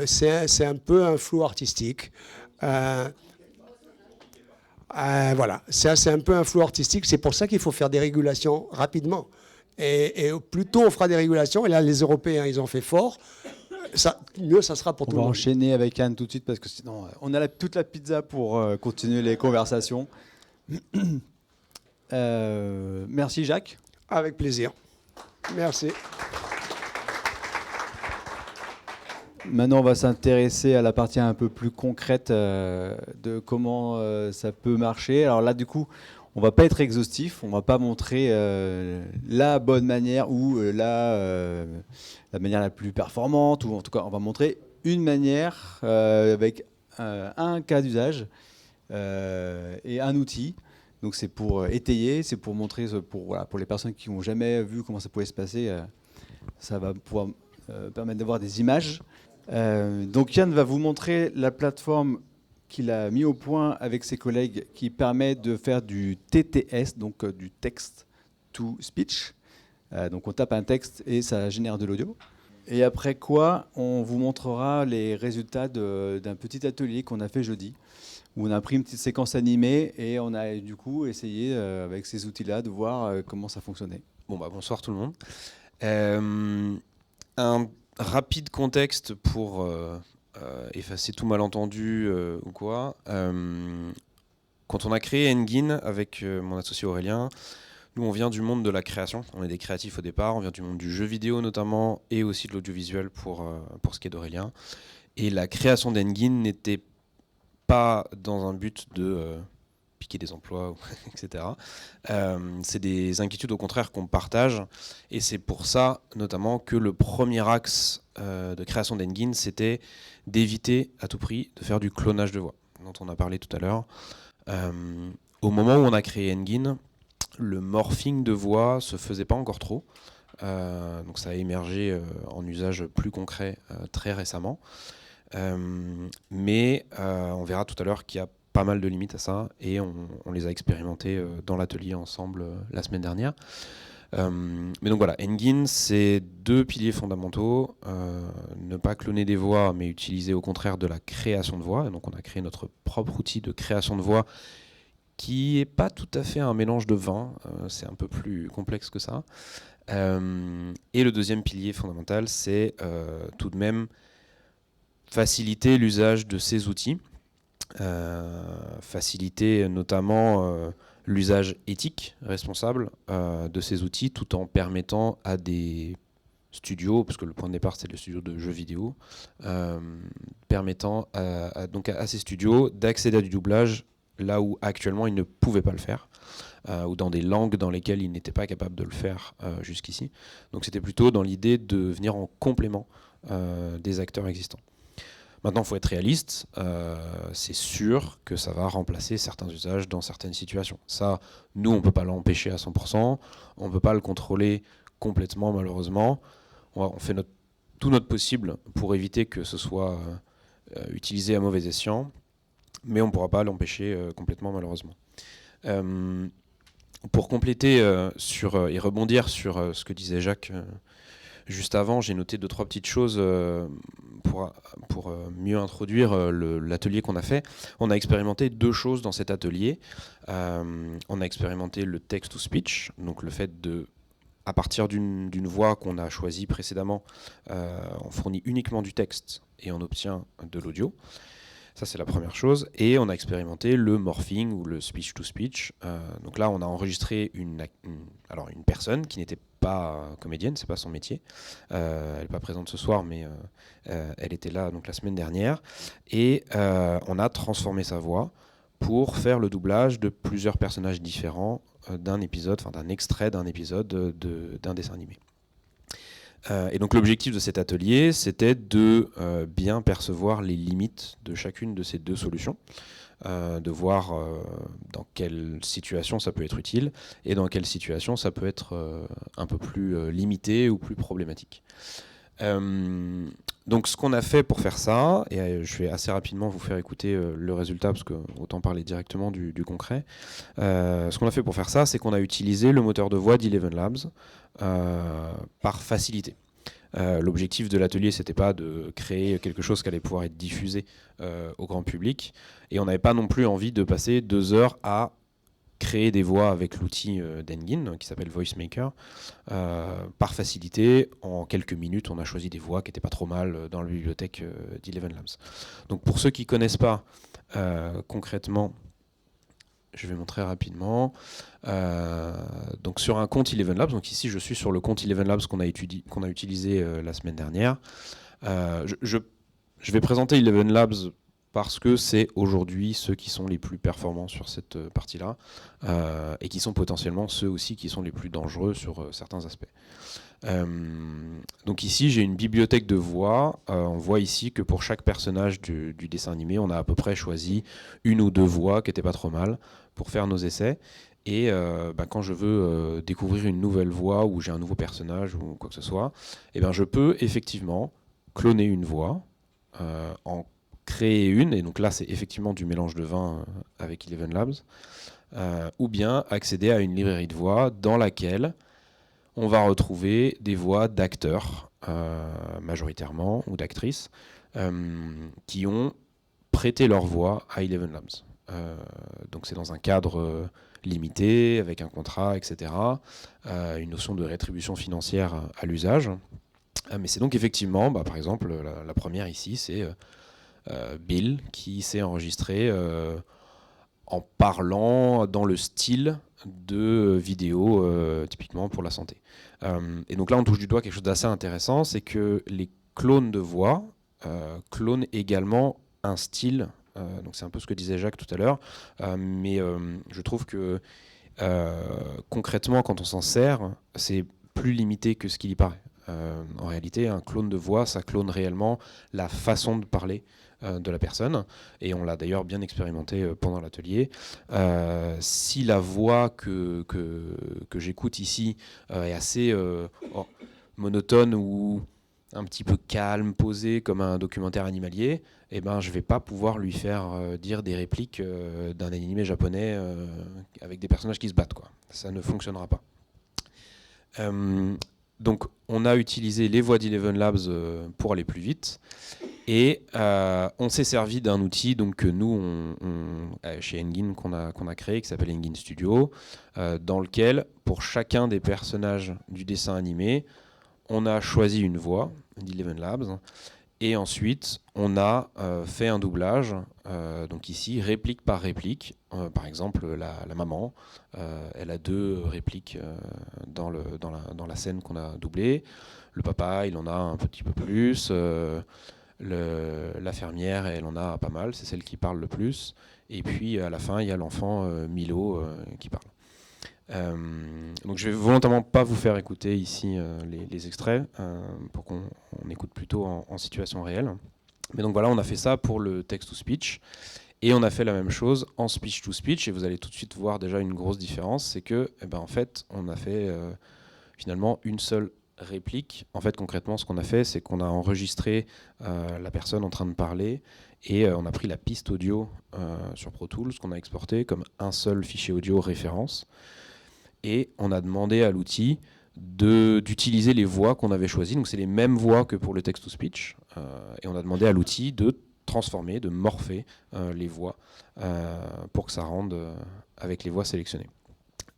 C'est un peu un flou artistique. Voilà, c'est un peu un flou artistique. C'est pour ça qu'il faut faire des régulations rapidement. Et plus tôt on fera des régulations, et là les Européens, ils ont fait fort, mieux ça sera pour tout le monde. On va enchaîner avec Anne tout de suite parce que sinon on a toute la pizza pour continuer les conversations. Merci Jacques. Avec plaisir. Merci. Maintenant on va s'intéresser à la partie un peu plus concrète de comment ça peut marcher. Alors là du coup on va pas être exhaustif, on va pas montrer la bonne manière ou la manière la plus performante, ou en tout cas on va montrer une manière avec un cas d'usage et un outil. Donc c'est pour étayer, c'est pour montrer, pour les personnes qui n'ont jamais vu comment ça pouvait se passer, ça va pouvoir permettre d'avoir des images. Donc Yann va vous montrer la plateforme qu'il a mis au point avec ses collègues qui permet de faire du TTS, donc du text to speech. Donc on tape un texte et ça génère de l'audio. Et après quoi, on vous montrera les résultats d'un petit atelier qu'on a fait jeudi, où on a pris une petite séquence animée et on a du coup essayé avec ces outils-là de voir comment ça fonctionnait. Bonsoir tout le monde. Un rapide contexte pour effacer tout malentendu ou quoi. Quand on a créé Engine avec mon associé Aurélien, Nous, on vient du monde de la création. On est des créatifs au départ. On vient du monde du jeu vidéo notamment et aussi de l'audiovisuel pour ce qui est d'Aurélien. Et la création d'Engine n'était pas dans un but de piquer des emplois, etc. C'est des inquiétudes au contraire qu'on partage. Et c'est pour ça notamment que le premier axe de création d'Engine, c'était d'éviter à tout prix de faire du clonage de voix, dont on a parlé tout à l'heure. Au moment où on a créé Engine, le morphing de voix se faisait pas encore trop. Donc ça a émergé en usage plus concret très récemment. Mais on verra tout à l'heure qu'il y a pas mal de limites à ça et on les a expérimentées dans l'atelier ensemble la semaine dernière. Mais donc voilà, Engine, c'est 2 piliers fondamentaux. Ne pas cloner des voix, mais utiliser au contraire de la création de voix. Et donc on a créé notre propre outil de création de voix qui n'est pas tout à fait un mélange de vin, c'est un peu plus complexe que ça. Et le deuxième pilier fondamental, c'est tout de même faciliter l'usage de ces outils, faciliter notamment l'usage éthique, responsable de ces outils, tout en permettant à des studios, parce que le point de départ c'est le studio de jeux vidéo, permettant donc à ces studios d'accéder à du doublage là où actuellement ils ne pouvaient pas le faire, ou dans des langues dans lesquelles ils n'étaient pas capables de le faire jusqu'ici. Donc c'était plutôt dans l'idée de venir en complément des acteurs existants. Maintenant, il faut être réaliste, c'est sûr que ça va remplacer certains usages dans certaines situations. Ça, nous, on ne peut pas l'empêcher à 100%, on ne peut pas le contrôler complètement malheureusement. On fait tout notre possible pour éviter que ce soit utilisé à mauvais escient, mais on ne pourra pas l'empêcher complètement malheureusement. Pour compléter et rebondir sur ce que disait Jacques juste avant, j'ai noté 2-3 petites choses pour mieux introduire l'atelier qu'on a fait. On a expérimenté 2 choses dans cet atelier. On a expérimenté le text-to-speech, donc le fait de, à partir d'une voix qu'on a choisie précédemment, on fournit uniquement du texte et on obtient de l'audio. Ça, c'est la première chose. Et on a expérimenté le morphing ou le speech-to-speech. Donc là, on a enregistré une personne qui n'était pas comédienne, c'est pas son métier. Elle n'est pas présente ce soir, mais elle était là donc la semaine dernière. Et on a transformé sa voix pour faire le doublage de plusieurs personnages différents d'un extrait d'un épisode d'un dessin animé. Et donc l'objectif de cet atelier, c'était de bien percevoir les limites de chacune de ces 2 solutions, de voir dans quelle situation ça peut être utile et dans quelle situation ça peut être un peu plus limité ou plus problématique. Donc ce qu'on a fait pour faire ça, et je vais assez rapidement vous faire écouter le résultat parce que autant parler directement du concret. Ce qu'on a fait pour faire ça, c'est qu'on a utilisé le moteur de voix d'Eleven Labs par facilité. L'objectif de l'atelier, c'était pas de créer quelque chose qui allait pouvoir être diffusé au grand public, et on n'avait pas non plus envie de passer 2 heures à créer des voix avec l'outil d'Engine qui s'appelle VoiceMaker. Par facilité, en quelques minutes, on a choisi des voix qui n'étaient pas trop mal dans la bibliothèque d'Eleven Labs. Donc pour ceux qui ne connaissent pas concrètement, je vais montrer rapidement. Donc sur un compte Eleven Labs, donc ici je suis sur le compte Eleven Labs qu'on a utilisé la semaine dernière. Je vais présenter Eleven Labs parce que c'est aujourd'hui ceux qui sont les plus performants sur cette partie-là et qui sont potentiellement ceux aussi qui sont les plus dangereux sur certains aspects. Donc ici j'ai une bibliothèque de voix. On voit ici que pour chaque personnage du dessin animé, on a à peu près choisi 1 ou 2 voix qui n'étaient pas trop mal pour faire nos essais. Et quand je veux découvrir une nouvelle voix ou j'ai un nouveau personnage ou quoi que ce soit, je peux effectivement cloner une voix, en créer une, et donc là c'est effectivement du mélange de vin avec Eleven Labs, ou bien accéder à une librairie de voix dans laquelle on va retrouver des voix d'acteurs majoritairement ou d'actrices qui ont prêté leur voix à Eleven Labs. Donc c'est dans un cadre limité, avec un contrat, etc. Une notion de rétribution financière à l'usage. Mais c'est donc effectivement, par exemple, la première ici, c'est Bill qui s'est enregistré en parlant dans le style de vidéos, typiquement pour la santé. Et donc là, on touche du doigt quelque chose d'assez intéressant, c'est que les clones de voix clonent également un style. Donc c'est un peu ce que disait Jacques tout à l'heure, mais je trouve que concrètement, quand on s'en sert, c'est plus limité que ce qu'il y paraît. En réalité, un clone de voix, ça clone réellement la façon de parler de la personne, et on l'a d'ailleurs bien expérimenté pendant l'atelier. Si la voix que j'écoute ici est assez monotone ou un petit peu calme, posée comme un documentaire animalier, eh ben, je ne vais pas pouvoir lui faire dire des répliques d'un animé japonais avec des personnages qui se battent, quoi. Ça ne fonctionnera pas. Donc on a utilisé les voix d'Eleven Labs pour aller plus vite, et on s'est servi d'un outil donc, que nous, chez Engine, qu'on a créé, qui s'appelle Engine Studio, dans lequel, pour chacun des personnages du dessin animé, on a choisi une voix d'Eleven Labs, et ensuite on a fait un doublage, donc ici réplique par réplique. Par exemple la maman, elle a 2 répliques dans la scène qu'on a doublée. Le papa, il en a un petit peu plus. La fermière, elle en a pas mal, c'est celle qui parle le plus. Et puis à la fin, il y a l'enfant Milo qui parle. Donc je vais volontairement pas vous faire écouter ici les extraits pour qu'on écoute plutôt en situation réelle. Mais donc voilà, on a fait ça pour le text-to-speech, et on a fait la même chose en speech-to-speech, et vous allez tout de suite voir déjà une grosse différence, c'est que en fait on a fait finalement une seule réplique. En fait concrètement ce qu'on a fait, c'est qu'on a enregistré la personne en train de parler, et on a pris la piste audio sur Pro Tools qu'on a exporté comme un seul fichier audio référence. Et on a demandé à l'outil d'utiliser les voix qu'on avait choisies. Donc c'est les mêmes voix que pour le text-to-speech. Et on a demandé à l'outil de transformer, de morpher les voix pour que ça rende avec les voix sélectionnées.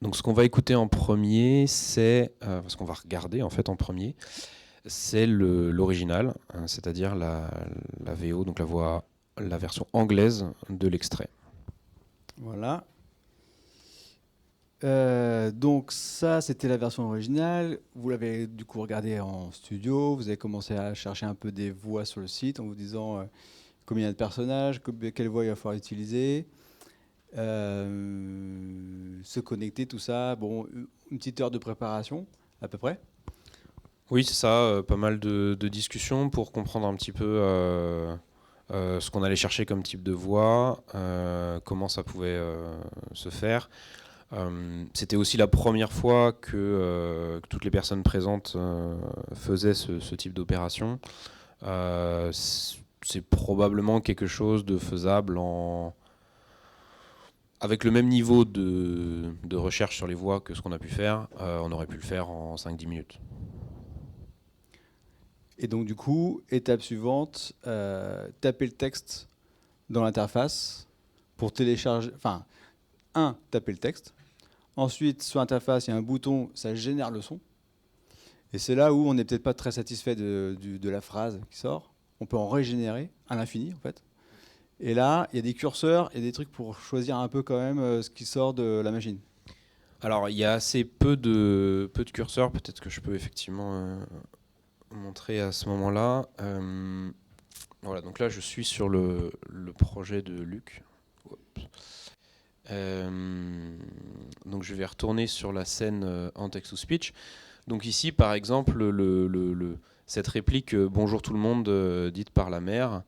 Donc ce qu'on va écouter en premier, c'est, ce qu'on va regarder en fait en premier, c'est l'original, c'est-à-dire la VO, donc la version anglaise de l'extrait. Voilà. Donc ça, c'était la version originale. Vous l'avez du coup regardé en studio. Vous avez commencé à chercher un peu des voix sur le site en vous disant combien il y a de personnages, quelle voix il va falloir utiliser, se connecter, tout ça. Bon, une petite heure de préparation à peu près. Oui, c'est ça. Pas mal de discussions pour comprendre un petit peu ce qu'on allait chercher comme type de voix, comment ça pouvait se faire. C'était aussi la première fois que toutes les personnes présentes faisaient ce type d'opération. C'est probablement quelque chose de faisable avec le même niveau de recherche sur les voix que ce qu'on a pu faire. On aurait pu le faire en 5-10 minutes. Et donc du coup, étape suivante, taper le texte dans l'interface pour télécharger, taper le texte. Ensuite, sur l'interface, il y a un bouton, ça génère le son. Et c'est là où on n'est peut-être pas très satisfait de la phrase qui sort. On peut en régénérer à l'infini, en fait. Et là, il y a des curseurs et des trucs pour choisir un peu quand même ce qui sort de la machine. Alors, il y a assez peu de curseurs. Peut-être que je peux effectivement montrer à ce moment-là. Voilà, donc là, je suis sur le projet de Luc. Donc je vais retourner sur la scène en text-to-speech. Donc ici, par exemple, cette réplique bonjour tout le monde dite par la mère,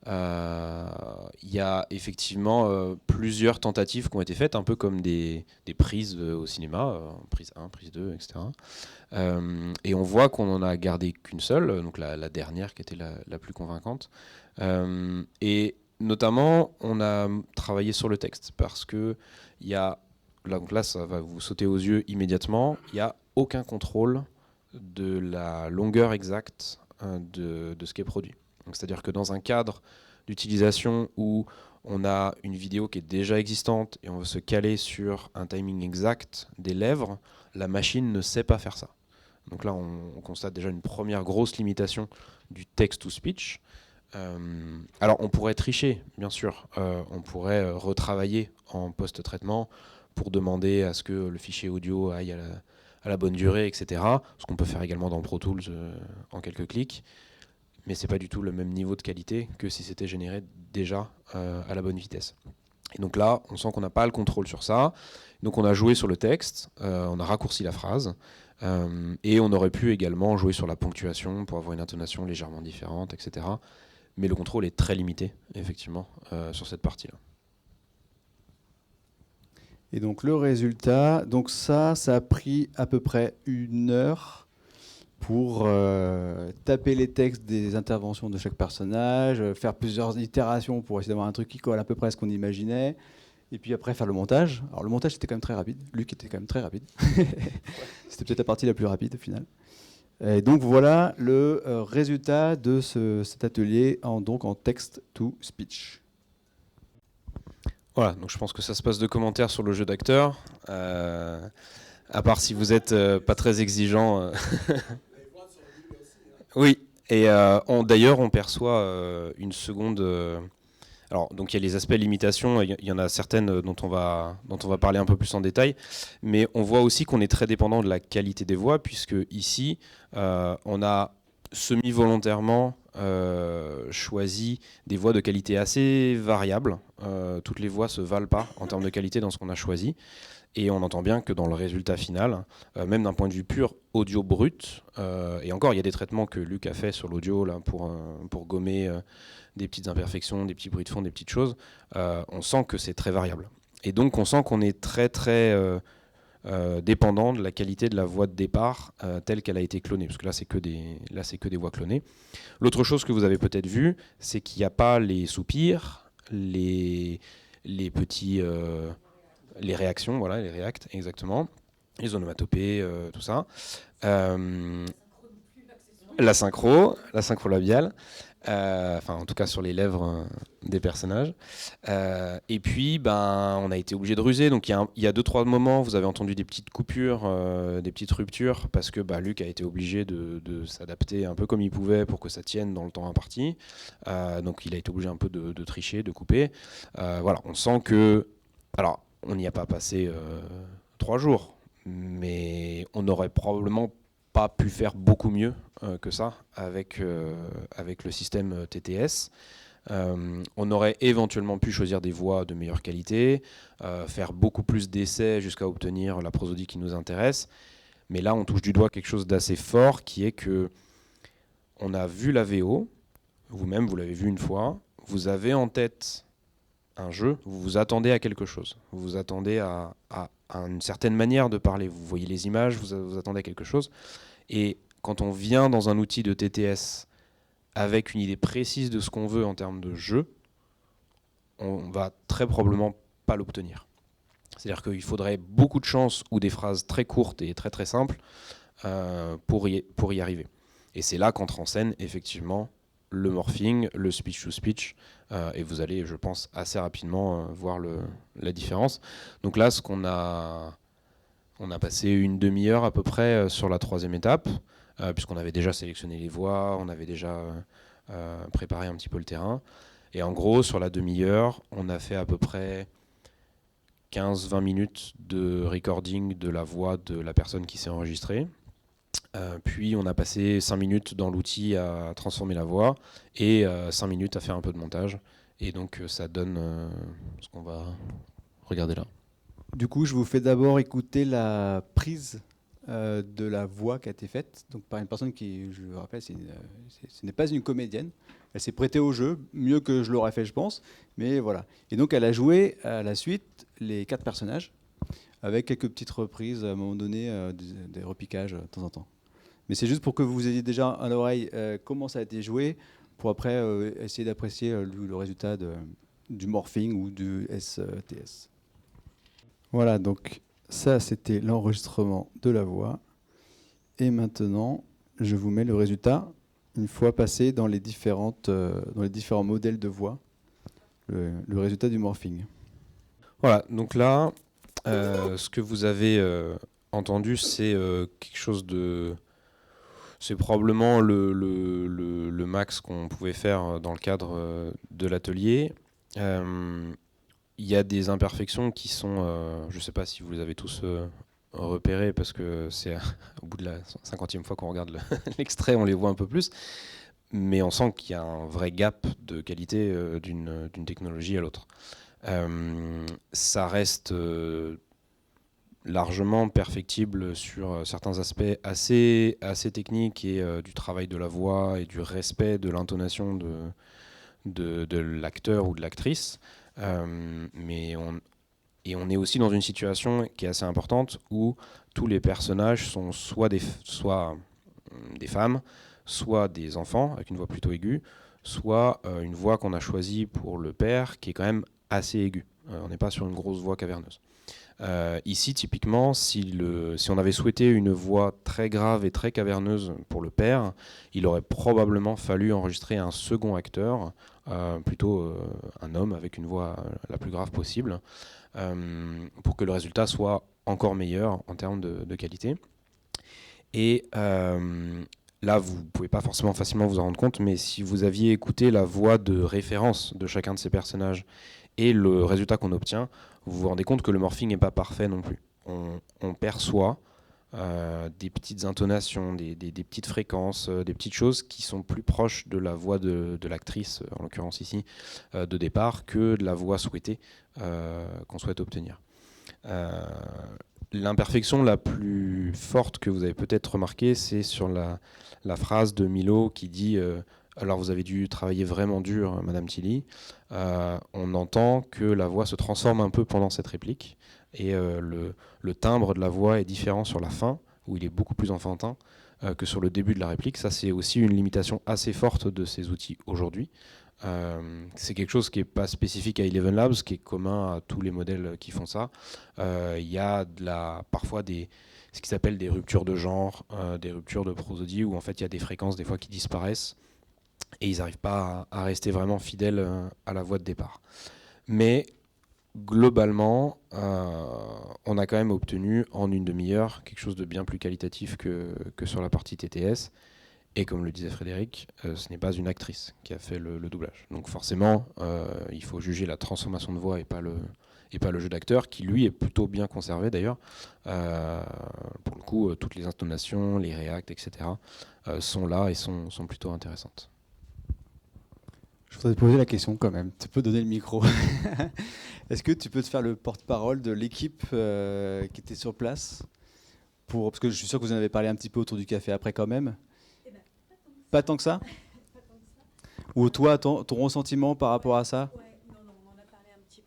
il y a effectivement plusieurs tentatives qui ont été faites, un peu comme des prises au cinéma, prise 1, prise 2, etc. Et on voit qu'on n'en a gardé qu'une seule, donc la dernière qui était la plus convaincante. Et notamment, on a travaillé sur le texte parce que il y a, donc là, ça va vous sauter aux yeux immédiatement, il n'y a aucun contrôle de la longueur exacte de ce qui est produit. C'est-à-dire que dans un cadre d'utilisation où on a une vidéo qui est déjà existante et on veut se caler sur un timing exact des lèvres, la machine ne sait pas faire ça. Donc là, on constate déjà une première grosse limitation du text-to-speech. Alors on pourrait tricher, bien sûr, on pourrait retravailler en post-traitement pour demander à ce que le fichier audio aille à la bonne durée, etc. Ce qu'on peut faire également dans Pro Tools en quelques clics. Mais c'est pas du tout le même niveau de qualité que si c'était généré déjà à la bonne vitesse. Et donc là, on sent qu'on n'a pas le contrôle sur ça. Donc on a joué sur le texte, on a raccourci la phrase, et on aurait pu également jouer sur la ponctuation pour avoir une intonation légèrement différente, etc. Mais le contrôle est très limité, effectivement, sur cette partie-là. Et donc le résultat, donc ça a pris à peu près 1 heure pour taper les textes des interventions de chaque personnage, faire plusieurs itérations pour essayer d'avoir un truc qui colle à peu près à ce qu'on imaginait, et puis après faire le montage. Alors le montage c'était quand même très rapide, Luc était quand même très rapide. C'était peut-être la partie la plus rapide au final. Et donc voilà le résultat de cet atelier en text-to-speech. Voilà, donc je pense que ça se passe de commentaires sur le jeu d'acteur, à part si vous n'êtes pas très exigeant. Oui, et d'ailleurs on perçoit une seconde... alors, donc il y a les aspects limitation, il y en a certaines dont on va parler un peu plus en détail, mais on voit aussi qu'on est très dépendant de la qualité des voix, puisque ici, on a semi-volontairement choisi des voix de qualité assez variable. Toutes les voix ne se valent pas en termes de qualité dans ce qu'on a choisi. Et on entend bien que dans le résultat final, même d'un point de vue pur audio brut, et encore il y a des traitements que Luc a fait sur l'audio là, pour gommer des petites imperfections, des petits bruits de fond, des petites choses, on sent que c'est très variable. Et donc on sent qu'on est très très dépendant de la qualité de la voix de départ telle qu'elle a été clonée, parce que là c'est que des voix clonées. L'autre chose que vous avez peut-être vu, c'est qu'il n'y a pas les soupirs, les petits... les réactions, voilà, les reacts, exactement, les onomatopées, tout ça. La synchro labiale, enfin en tout cas sur les lèvres des personnages. Et puis, on a été obligé de ruser. Donc il y a 2-3 moments, vous avez entendu des petites coupures, des petites ruptures, parce que Luc a été obligé de s'adapter un peu comme il pouvait pour que ça tienne dans le temps imparti. Donc il a été obligé un peu de tricher, de couper. Voilà, on sent que... Alors, on n'y a pas passé 3 jours, mais on n'aurait probablement pas pu faire beaucoup mieux que ça avec le système TTS. On aurait éventuellement pu choisir des voix de meilleure qualité, faire beaucoup plus d'essais jusqu'à obtenir la prosodie qui nous intéresse. Mais là, on touche du doigt quelque chose d'assez fort, qui est que on a vu la VO, vous-même, vous l'avez vu une fois, vous avez en tête un jeu, vous vous attendez à quelque chose, vous vous attendez à une certaine manière de parler, vous voyez les images, vous attendez à quelque chose, et quand on vient dans un outil de TTS avec une idée précise de ce qu'on veut en termes de jeu, on va très probablement pas l'obtenir. C'est-à-dire qu'il faudrait beaucoup de chance ou des phrases très courtes et très très simples pour y arriver. Et c'est là qu'entre en scène effectivement le morphing, le speech-to-speech, et vous allez, je pense, assez rapidement voir la différence. Donc là, on a passé une demi-heure à peu près sur la 3e étape, puisqu'on avait déjà sélectionné les voix, on avait déjà préparé un petit peu le terrain. Et en gros, sur la demi-heure, on a fait à peu près 15-20 minutes de recording de la voix de la personne qui s'est enregistrée. Puis on a passé 5 minutes dans l'outil à transformer la voix et 5 minutes à faire un peu de montage. Et donc ça donne ce qu'on va regarder là. Du coup, je vous fais d'abord écouter la prise de la voix qui a été faite, donc par une personne qui, je vous rappelle, ce n'est pas une comédienne. Elle s'est prêtée au jeu, mieux que je l'aurais fait, je pense. Mais voilà. Et donc elle a joué à la suite les 4 personnages, avec quelques petites reprises à un moment donné, des repiquages de temps en temps. Mais c'est juste pour que vous ayez déjà à l'oreille comment ça a été joué, pour après essayer d'apprécier le résultat du morphing ou du STS. Voilà, donc ça c'était l'enregistrement de la voix. Et maintenant, je vous mets le résultat une fois passé dans les différents modèles de voix, le résultat du morphing. Voilà, donc là, ce que vous avez entendu, c'est quelque chose de... C'est probablement le max qu'on pouvait faire dans le cadre de l'atelier. Il il y a des imperfections qui sont, je ne sais pas si vous les avez tous repérées, parce que c'est au bout de la 50e fois qu'on regarde l'extrait, on les voit un peu plus, mais on sent qu'il y a un vrai gap de qualité d'une technologie à l'autre. Ça reste largement perfectible sur certains aspects assez techniques et du travail de la voix et du respect de l'intonation de l'acteur ou de l'actrice. Mais on est aussi dans une situation qui est assez importante où tous les personnages sont soit des femmes, soit des enfants avec une voix plutôt aiguë, soit une voix qu'on a choisie pour le père qui est quand même assez aiguë. On n'est pas sur une grosse voix caverneuse. Ici, typiquement, si on avait souhaité une voix très grave et très caverneuse pour le père, il aurait probablement fallu enregistrer un second acteur, plutôt un homme avec une voix la plus grave possible, pour que le résultat soit encore meilleur en termes de qualité. Et là, vous ne pouvez pas forcément facilement vous en rendre compte, mais si vous aviez écouté la voix de référence de chacun de ces personnages et le résultat qu'on obtient, vous vous rendez compte que le morphing n'est pas parfait non plus. On perçoit des petites intonations, des petites fréquences, des petites choses qui sont plus proches de la voix de l'actrice, en l'occurrence ici, de départ, que de la voix souhaitée qu'on souhaite obtenir. L'imperfection la plus forte que vous avez peut-être remarquée, c'est sur la phrase de Milo qui dit alors vous avez dû travailler vraiment dur, Madame Tilly. On entend que la voix se transforme un peu pendant cette réplique et le timbre de la voix est différent sur la fin, où il est beaucoup plus enfantin, que sur le début de la réplique. Ça, c'est aussi une limitation assez forte de ces outils aujourd'hui. C'est quelque chose qui n'est pas spécifique à Eleven Labs, qui est commun à tous les modèles qui font ça. Il y a parfois ce qui s'appelle des ruptures de genre, des ruptures de prosodie, où en fait il y a des fréquences des fois qui disparaissent et ils n'arrivent pas à rester vraiment fidèles à la voix de départ. Mais globalement, on a quand même obtenu en une demi-heure quelque chose de bien plus qualitatif que sur la partie TTS. Et comme le disait Frédéric, ce n'est pas une actrice qui a fait le doublage. Donc forcément, il faut juger la transformation de voix et pas le jeu d'acteur, qui lui est plutôt bien conservé d'ailleurs. Pour le coup, toutes les intonations, les réacts, etc. sont là et sont plutôt intéressantes. Je voudrais te poser la question quand même. Tu peux donner le micro. Est-ce que tu peux te faire le porte-parole de l'équipe qui était sur place parce que je suis sûr que vous en avez parlé un petit peu autour du café après quand même. Pas tant que ça. Ou toi, ton ressentiment par rapport à ça? Non, on en a parlé un petit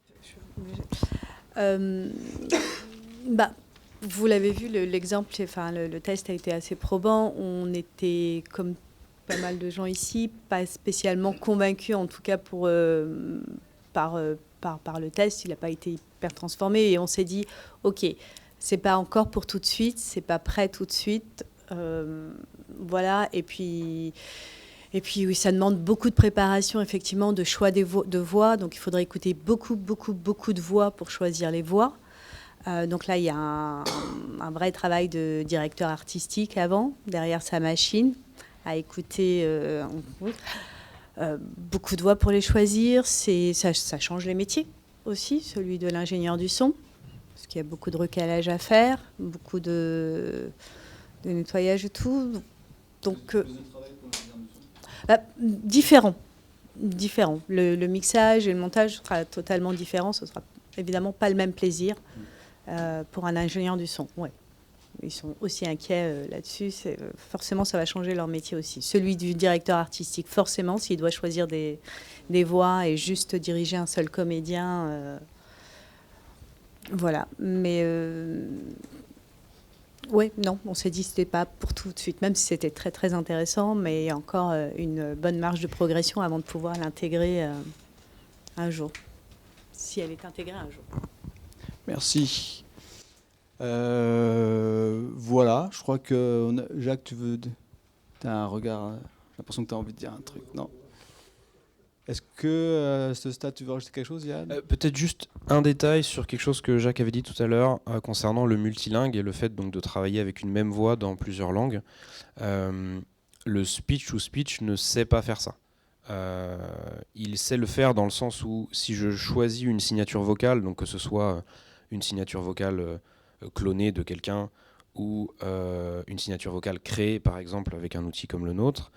peu. Vous l'avez vu, l'exemple, le test a été assez probant. On était, comme pas mal de gens ici, pas spécialement convaincus, en tout cas par le test. Il n'a pas été hyper transformé. Et on s'est dit, OK, c'est pas encore pour tout de suite, c'est pas prêt tout de suite. Voilà, et puis oui, ça demande beaucoup de préparation, effectivement, de choix de voix. Donc il faudrait écouter beaucoup de voix pour choisir les voix. Donc là, il y a un vrai travail de directeur artistique avant, derrière sa machine, à écouter beaucoup de voix pour les choisir. Ça change les métiers aussi, celui de l'ingénieur du son, parce qu'il y a beaucoup de recalage à faire, beaucoup de nettoyage et tout. Donc, différent. Le mixage et le montage sera totalement différent. Ce sera évidemment pas le même plaisir pour un ingénieur du son. Ouais. Ils sont aussi inquiets là-dessus. Forcément, ça va changer leur métier aussi. Celui du directeur artistique, forcément, s'il doit choisir des voix et juste diriger un seul comédien. Voilà. Mais... oui, non, on s'est dit que ce n'était pas pour tout de suite, même si c'était très très intéressant, mais il y a encore une bonne marge de progression avant de pouvoir l'intégrer un jour, si elle est intégrée un jour. Merci. Voilà, je crois que Jacques, tu as un regard, j'ai l'impression que tu as envie de dire un truc, non? Est-ce que à ce stade, tu veux rajouter quelque chose, Yann? Peut-être juste un détail sur quelque chose que Jacques avait dit tout à l'heure concernant le multilingue et le fait donc de travailler avec une même voix dans plusieurs langues. Le speech to speech ne sait pas faire ça. il sait le faire dans le sens où si je choisis une signature vocale, donc que ce soit une signature vocale clonée de quelqu'un ou une signature vocale créée par exemple avec un outil comme le nôtre,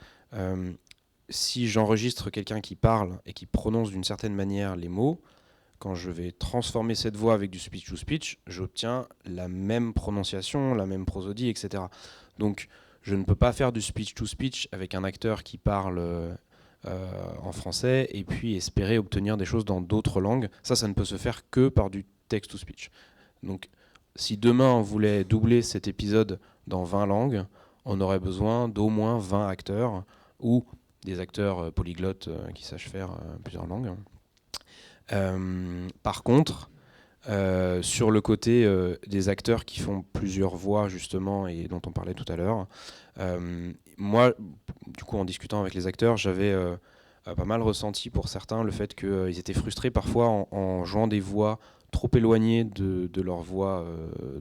si j'enregistre quelqu'un qui parle et qui prononce d'une certaine manière les mots, quand je vais transformer cette voix avec du speech-to-speech, j'obtiens la même prononciation, la même prosodie, etc. Donc je ne peux pas faire du speech-to-speech avec un acteur qui parle en français et puis espérer obtenir des choses dans d'autres langues. Ça ne peut se faire que par du text-to-speech. Donc si demain on voulait doubler cet épisode dans 20 langues, on aurait besoin d'au moins 20 acteurs ou des acteurs polyglottes qui sachent faire plusieurs langues. Par contre, sur le côté des acteurs qui font plusieurs voix justement et dont on parlait tout à l'heure, moi, du coup, en discutant avec les acteurs, j'avais pas mal ressenti pour certains le fait qu'ils étaient frustrés parfois en jouant des voix trop éloignées de leur voix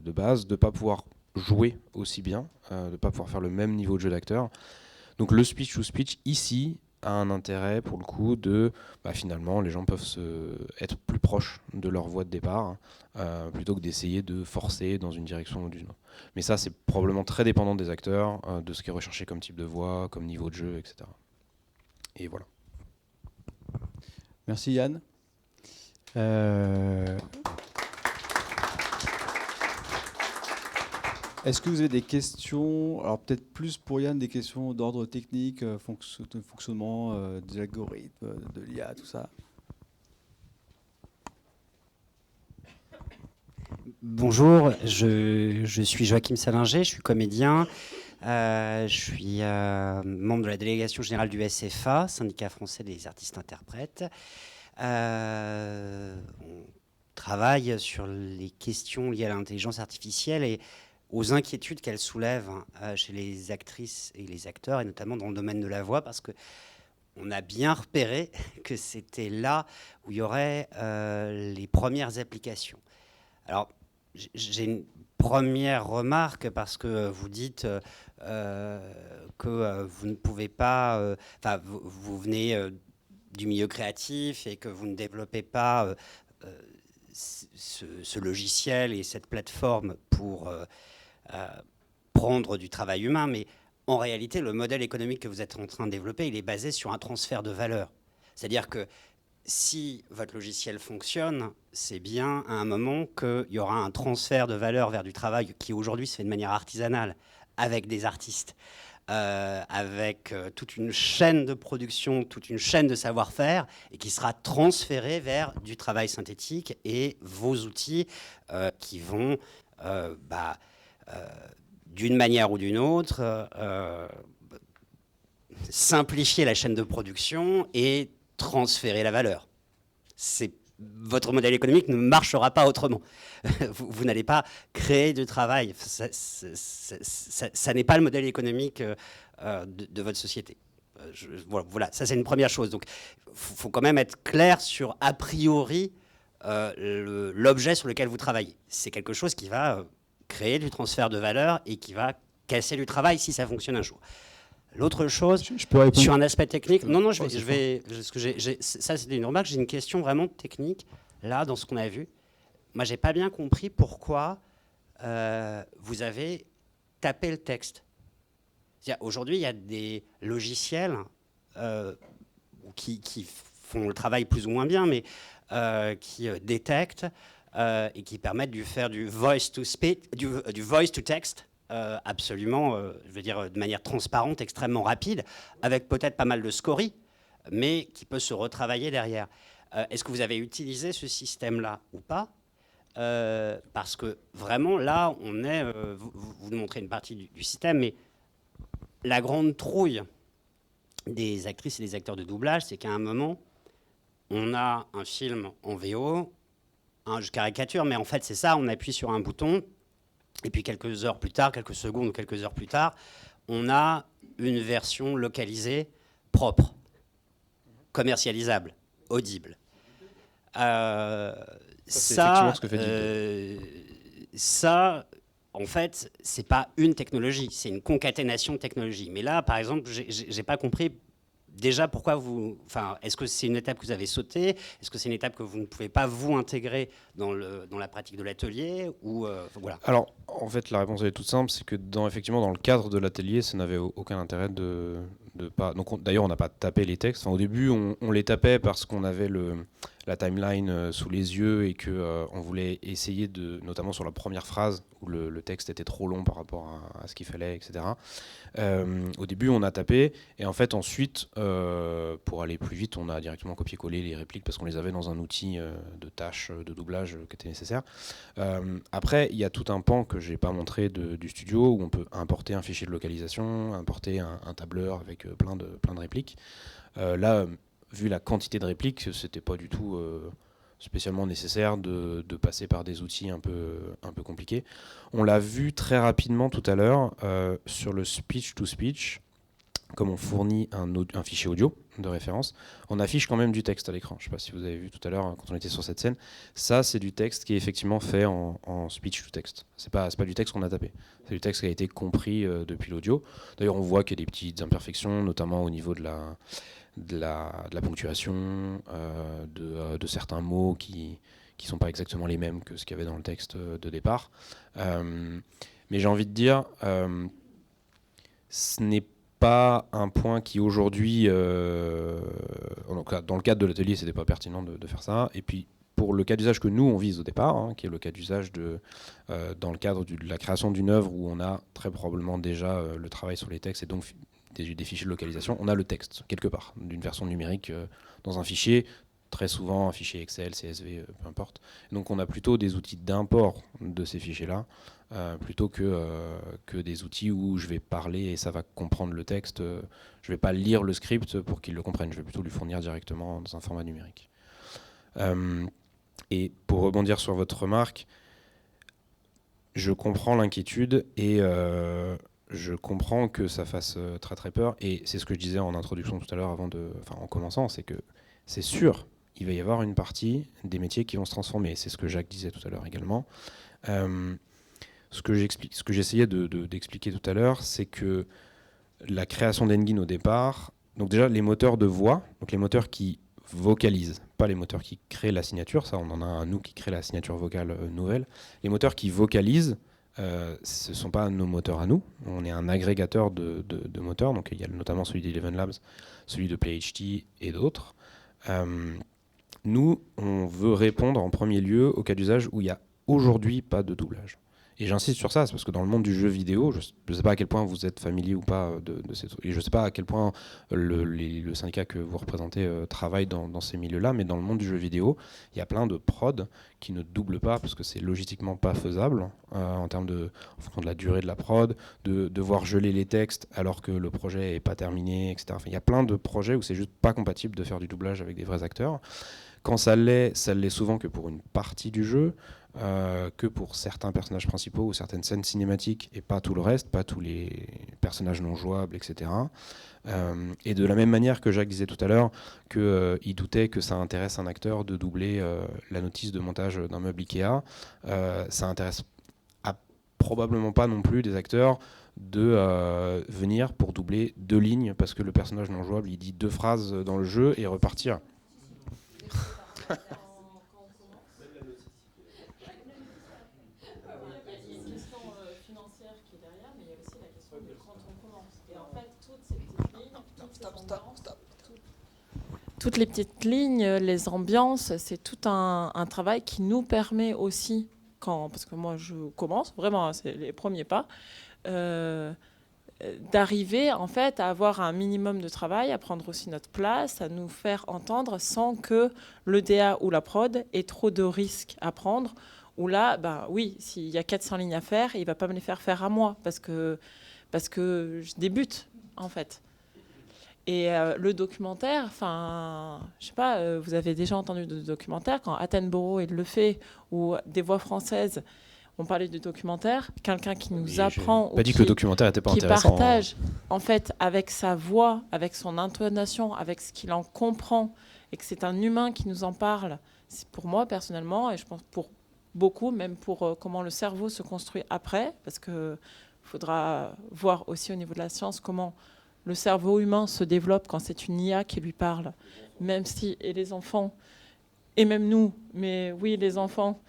de base, de ne pas pouvoir jouer aussi bien, de ne pas pouvoir faire le même niveau de jeu d'acteur. Donc le speech-to-speech ici a un intérêt pour le coup de finalement les gens peuvent être plus proches de leur voix de départ plutôt que d'essayer de forcer dans une direction ou d'une autre. Mais ça c'est probablement très dépendant des acteurs, de ce qui est recherché comme type de voix, comme niveau de jeu, etc. Et voilà. Merci Yann. Est-ce que vous avez des questions? Alors peut-être plus pour Yann, des questions d'ordre technique, fonctionnement des algorithmes, de l'IA, tout ça. Bonjour, je suis Joachim Salinger, je suis comédien. Je suis membre de la délégation générale du SFA, syndicat français des artistes-interprètes. On travaille sur les questions liées à l'intelligence artificielle et aux inquiétudes qu'elle soulève chez les actrices et les acteurs, et notamment dans le domaine de la voix, parce qu'on a bien repéré que c'était là où il y aurait les premières applications. Alors, j'ai une première remarque, parce que vous dites que vous ne pouvez pas... vous venez du milieu créatif et que vous ne développez pas ce logiciel et cette plateforme pour prendre du travail humain, mais en réalité, le modèle économique que vous êtes en train de développer, il est basé sur un transfert de valeur. C'est-à-dire que si votre logiciel fonctionne, c'est bien à un moment qu'il y aura un transfert de valeur vers du travail qui aujourd'hui se fait de manière artisanale, avec des artistes, avec toute une chaîne de production, toute une chaîne de savoir-faire, et qui sera transféré vers du travail synthétique et vos outils qui vont... d'une manière ou d'une autre, simplifier la chaîne de production et transférer la valeur. Votre modèle économique ne marchera pas autrement. Vous n'allez pas créer du travail. Ça n'est pas le modèle économique de votre société. Voilà, ça c'est une première chose. Donc il faut quand même être clair sur, a priori, l'objet sur lequel vous travaillez. C'est quelque chose qui va... créer du transfert de valeur et qui va casser du travail si ça fonctionne un jour. L'autre chose, sur un aspect technique, ça c'était une remarque, j'ai une question vraiment technique, là, dans ce qu'on a vu. Moi, j'ai pas bien compris pourquoi vous avez tapé le texte. Aujourd'hui, il y a des logiciels qui font le travail plus ou moins bien, mais qui détectent et qui permettent de faire du voice to speech, du voice to text, absolument, je veux dire, de manière transparente, extrêmement rapide, avec peut-être pas mal de scories, mais qui peut se retravailler derrière. Est-ce que vous avez utilisé ce système-là ou pas? Parce que vraiment, là, on est... vous nous montrez une partie du système, mais la grande trouille des actrices et des acteurs de doublage, c'est qu'à un moment, on a un film en VO, je caricature, mais en fait, c'est ça, on appuie sur un bouton, et puis quelques heures plus tard, quelques secondes ou quelques heures plus tard, on a une version localisée, propre, commercialisable, audible. Ça, en fait, c'est pas une technologie, c'est une concaténation de technologies. Mais là, par exemple, j'ai pas compris déjà, pourquoi est-ce que c'est une étape que vous avez sautée? Est-ce que c'est une étape que vous ne pouvez pas vous intégrer dans la pratique de l'atelier ou voilà. Alors, en fait, la réponse elle est toute simple, c'est que effectivement, dans le cadre de l'atelier, ça n'avait aucun intérêt de pas. Donc, d'ailleurs, on n'a pas tapé les textes. Enfin, au début, on les tapait parce qu'on avait la timeline sous les yeux et que on voulait essayer notamment sur la première phrase où le texte était trop long par rapport à ce qu'il fallait, etc. Au début, on a tapé et en fait, ensuite, pour aller plus vite, on a directement copié-collé les répliques parce qu'on les avait dans un outil de tâche de doublage qui était nécessaire. Après, il y a tout un pan que j'ai pas montré du studio où on peut importer un fichier de localisation, importer un tableur avec plein de répliques. Là, vu la quantité de répliques, c'était pas du tout spécialement nécessaire de passer par des outils un peu compliqués. On l'a vu très rapidement tout à l'heure sur le speech-to-speech. Comme on fournit un fichier audio de référence, on affiche quand même du texte à l'écran. Je ne sais pas si vous avez vu tout à l'heure quand on était sur cette scène. Ça, c'est du texte qui est effectivement fait en speech-to-text. C'est pas du texte qu'on a tapé. C'est du texte qui a été compris depuis l'audio. D'ailleurs, on voit qu'il y a des petites imperfections, notamment au niveau de la ponctuation, de certains mots qui sont pas exactement les mêmes que ce qu'il y avait dans le texte de départ. Mais j'ai envie de dire, ce n'est pas un point qui aujourd'hui, dans le cadre de l'atelier, c'était pas pertinent de faire ça. Et puis pour le cas d'usage que nous on vise au départ, qui est le cas d'usage dans le cadre de la création d'une œuvre où on a très probablement déjà le travail sur les textes et donc des fichiers de localisation, on a le texte quelque part d'une version numérique dans un fichier. Très souvent un fichier Excel, CSV, peu importe. Donc on a plutôt des outils d'import de ces fichiers-là, plutôt que des outils où je vais parler et ça va comprendre le texte. Je ne vais pas lire le script pour qu'il le comprenne, je vais plutôt lui fournir directement dans un format numérique. Et pour rebondir sur votre remarque, je comprends l'inquiétude et je comprends que ça fasse très très peur. Et c'est ce que je disais en introduction tout à l'heure, en commençant, c'est que c'est sûr, il va y avoir une partie des métiers qui vont se transformer. C'est ce que Jacques disait tout à l'heure également. Ce que j'essayais d'expliquer tout à l'heure, c'est que la création d'Engine au départ, donc déjà les moteurs de voix, donc les moteurs qui vocalisent, pas les moteurs qui créent la signature, ça on en a un nous qui crée la signature vocale nouvelle. Les moteurs qui vocalisent, ce ne sont pas nos moteurs à nous, on est un agrégateur de moteurs, donc il y a notamment celui d'Eleven Labs, celui de PlayHT et d'autres. Nous, on veut répondre en premier lieu au cas d'usage où il n'y a aujourd'hui pas de doublage. Et j'insiste sur ça, c'est parce que dans le monde du jeu vidéo, je ne sais pas à quel point vous êtes familier ou pas de ces trucs, et je ne sais pas à quel point le syndicat que vous représentez travaille dans ces milieux-là, mais dans le monde du jeu vidéo, il y a plein de prods qui ne doublent pas parce que c'est logistiquement pas faisable en fonction de la durée de la prod, de devoir geler les textes alors que le projet n'est pas terminé, etc. Enfin, il y a plein de projets où c'est juste pas compatible de faire du doublage avec des vrais acteurs. Quand ça l'est souvent que pour une partie du jeu, que pour certains personnages principaux ou certaines scènes cinématiques et pas tout le reste, pas tous les personnages non jouables, etc. Et de la même manière que Jacques disait tout à l'heure qu'il doutait que ça intéresse un acteur de doubler la notice de montage d'un meuble Ikea, ça intéresse probablement pas non plus des acteurs de venir pour doubler 2 lignes parce que le personnage non jouable il dit 2 phrases dans le jeu et repartir. Toutes les petites lignes, les ambiances, c'est tout un travail qui nous permet aussi, parce que moi je commence, vraiment, c'est les premiers pas, d'arriver en fait à avoir un minimum de travail, à prendre aussi notre place, à nous faire entendre sans que le DA ou la prod ait trop de risques à prendre. Où là, oui, s'il y a 400 lignes à faire, il ne va pas me les faire à moi parce que je débute en fait. Et le documentaire, je sais pas, vous avez déjà entendu de documentaire quand Attenborough il le fait ou des voix françaises. On parlait du documentaire, quelqu'un qui nous apprend pas dit que le documentaire était pas intéressant. Qui partage en fait avec sa voix, avec son intonation, avec ce qu'il en comprend, et que c'est un humain qui nous en parle. C'est pour moi personnellement, et je pense pour beaucoup, même pour comment le cerveau se construit après, parce que faudra voir aussi au niveau de la science comment le cerveau humain se développe quand c'est une IA qui lui parle, même si, et les enfants, et même nous, mais oui, les enfants,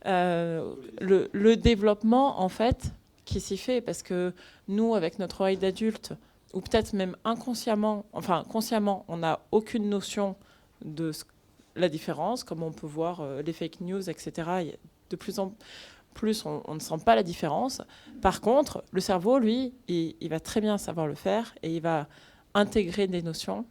le développement, en fait, qui s'y fait, parce que nous, avec notre oreille d'adulte, ou peut-être même inconsciemment, enfin consciemment, on n'a aucune notion de la différence, comme on peut voir les fake news, etc. De plus en plus, on ne sent pas la différence. Par contre, le cerveau, lui, il va très bien savoir le faire et il va intégrer des notions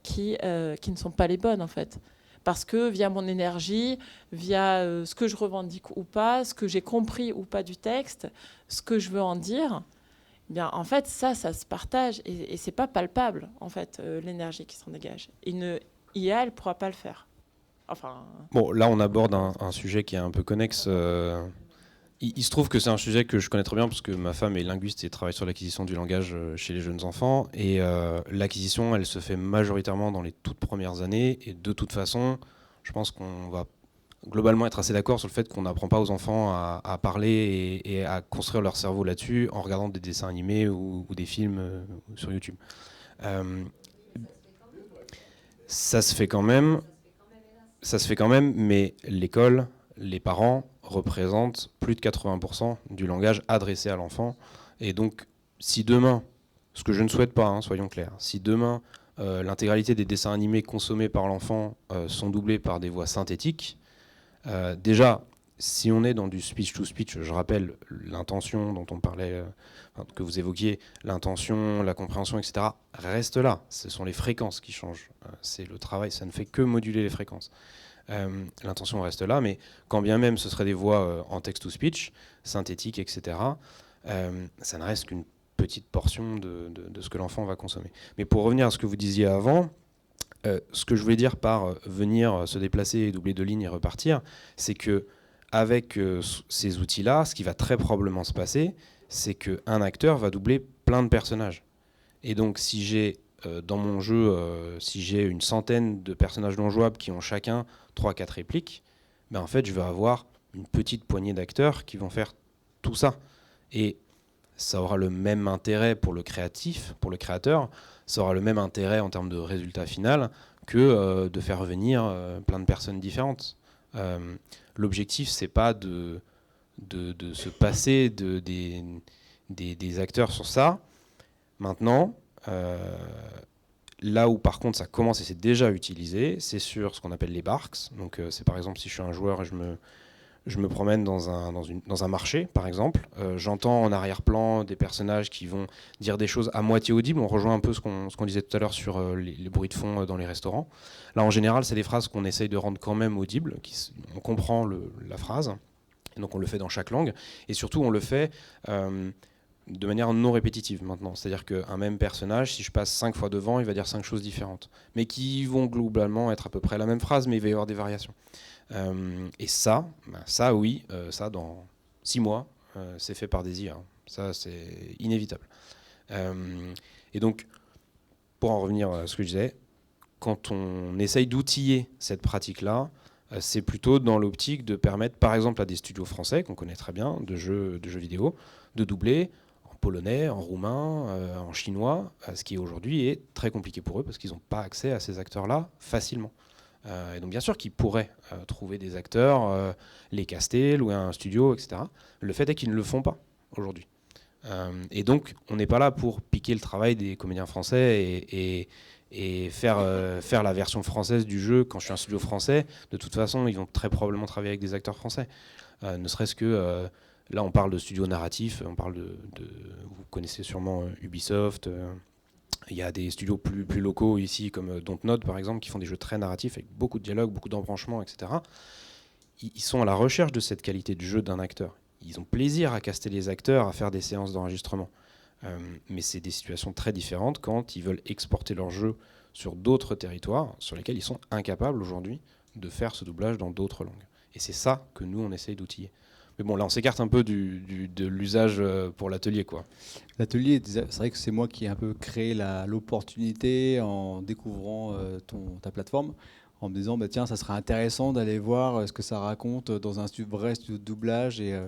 qui ne sont pas les bonnes, en fait. Parce que via mon énergie, via ce que je revendique ou pas, ce que j'ai compris ou pas du texte, ce que je veux en dire, eh bien, en fait, ça se partage et c'est pas palpable, en fait, l'énergie qui s'en dégage. Une IA, elle ne pourra pas le faire. Enfin... Bon, là, on aborde un sujet qui est un peu connexe. Il se trouve que c'est un sujet que je connais très bien parce que ma femme est linguiste et travaille sur l'acquisition du langage chez les jeunes enfants. Et l'acquisition, elle se fait majoritairement dans les toutes premières années. Et de toute façon, je pense qu'on va globalement être assez d'accord sur le fait qu'on n'apprend pas aux enfants à parler et à construire leur cerveau là-dessus en regardant des dessins animés ou des films sur YouTube. Ça se fait quand même, mais l'école, les parents représentent plus de 80% du langage adressé à l'enfant. Et donc, si demain, ce que je ne souhaite pas, hein, soyons clairs, si demain, l'intégralité des dessins animés consommés par l'enfant sont doublés par des voix synthétiques, déjà, si on est dans du speech-to-speech, je rappelle l'intention dont on parlait, que vous évoquiez, l'intention, la compréhension, etc., reste là. Ce sont les fréquences qui changent. C'est le travail, ça ne fait que moduler les fréquences. L'intention reste là, mais quand bien même ce serait des voix en text-to-speech, synthétiques, etc., ça ne reste qu'une petite portion de ce que l'enfant va consommer. Mais pour revenir à ce que vous disiez avant, ce que je voulais dire par venir se déplacer, doubler de lignes et repartir, c'est que avec ces outils-là, ce qui va très probablement se passer, c'est qu'un acteur va doubler plein de personnages. Et donc, si j'ai dans mon jeu, si j'ai une centaine de personnages non jouables qui ont chacun 3-4 répliques, ben en fait, je vais avoir une petite poignée d'acteurs qui vont faire tout ça. Et ça aura le même intérêt pour le créatif, pour le créateur, ça aura le même intérêt en termes de résultat final que de faire venir plein de personnes différentes. L'objectif, c'est pas de se passer des acteurs sur ça. Maintenant, là où par contre ça commence et c'est déjà utilisé, c'est sur ce qu'on appelle les barks. Donc c'est par exemple si je suis un joueur et je me promène dans un marché, par exemple, j'entends en arrière-plan des personnages qui vont dire des choses à moitié audibles. On rejoint un peu ce qu'on disait tout à l'heure sur les bruits de fond dans les restaurants. Là, en général, c'est des phrases qu'on essaye de rendre quand même audibles. On comprend la phrase, et donc on le fait dans chaque langue. Et surtout, on le fait de manière non répétitive maintenant. C'est-à-dire qu'un même personnage, si je passe 5 fois devant, il va dire 5 choses différentes. Mais qui vont globalement être à peu près la même phrase, mais il va y avoir des variations. Et ça, oui, ça dans 6 mois, c'est fait par des IA. Ça, c'est inévitable. Et donc, pour en revenir à ce que je disais, quand on essaye d'outiller cette pratique-là, c'est plutôt dans l'optique de permettre, par exemple, à des studios français, qu'on connaît très bien, de jeux vidéo, de doubler en polonais, en roumain, en chinois, ce qui aujourd'hui est très compliqué pour eux, parce qu'ils n'ont pas accès à ces acteurs-là facilement. Et donc bien sûr qu'ils pourraient trouver des acteurs, les caster, louer un studio, etc. Le fait est qu'ils ne le font pas aujourd'hui. Et donc on n'est pas là pour piquer le travail des comédiens français et faire la version française du jeu. Quand je suis un studio français, de toute façon ils vont très probablement travailler avec des acteurs français. Ne serait-ce que là on parle de studio narratif, on parle vous connaissez sûrement Ubisoft. Il y a des studios plus locaux ici, comme Dontnod par exemple, qui font des jeux très narratifs avec beaucoup de dialogues, beaucoup d'embranchements, etc. Ils sont à la recherche de cette qualité de jeu d'un acteur. Ils ont plaisir à caster les acteurs, à faire des séances d'enregistrement. Mais c'est des situations très différentes quand ils veulent exporter leur jeu sur d'autres territoires sur lesquels ils sont incapables aujourd'hui de faire ce doublage dans d'autres langues. Et c'est ça que nous, on essaye d'outiller. Mais bon, là, on s'écarte un peu de l'usage pour l'atelier, quoi. L'atelier, c'est vrai que c'est moi qui ai un peu créé l'opportunité en découvrant ta plateforme, en me disant, bah, tiens, ça serait intéressant d'aller voir ce que ça raconte dans un vrai studio de doublage et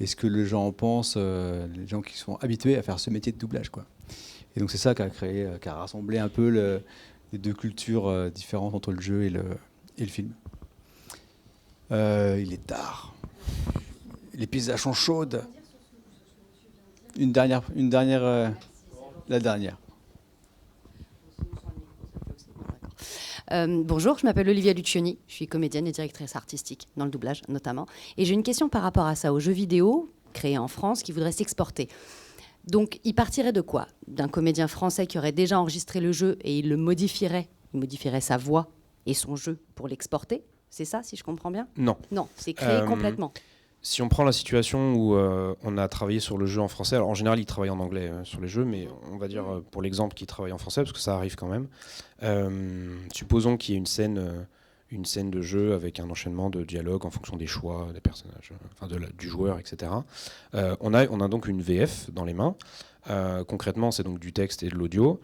ce que les gens en pensent, les gens qui sont habitués à faire ce métier de doublage, quoi. Et donc c'est ça qui a rassemblé un peu les deux cultures différentes entre le jeu et le film. Il est tard. Les pizzas sont chaudes. Une dernière, la dernière. Bonjour, je m'appelle Olivia Lucioni, je suis comédienne et directrice artistique, dans le doublage notamment. Et j'ai une question par rapport à ça, aux jeux vidéo créés en France qui voudraient s'exporter. Donc, il partirait de quoi? D'un comédien français qui aurait déjà enregistré le jeu et il modifierait sa voix et son jeu pour l'exporter? C'est ça, si je comprends bien? Non. Non, c'est créé complètement. Si on prend la situation où on a travaillé sur le jeu en français, alors en général il travaille en anglais sur les jeux, mais on va dire pour l'exemple qu'il travaille en français, parce que ça arrive quand même. Supposons qu'il y ait une scène de jeu avec un enchaînement de dialogues en fonction des choix des personnages, du joueur, etc. On a donc une VF dans les mains. Concrètement, c'est donc du texte et de l'audio.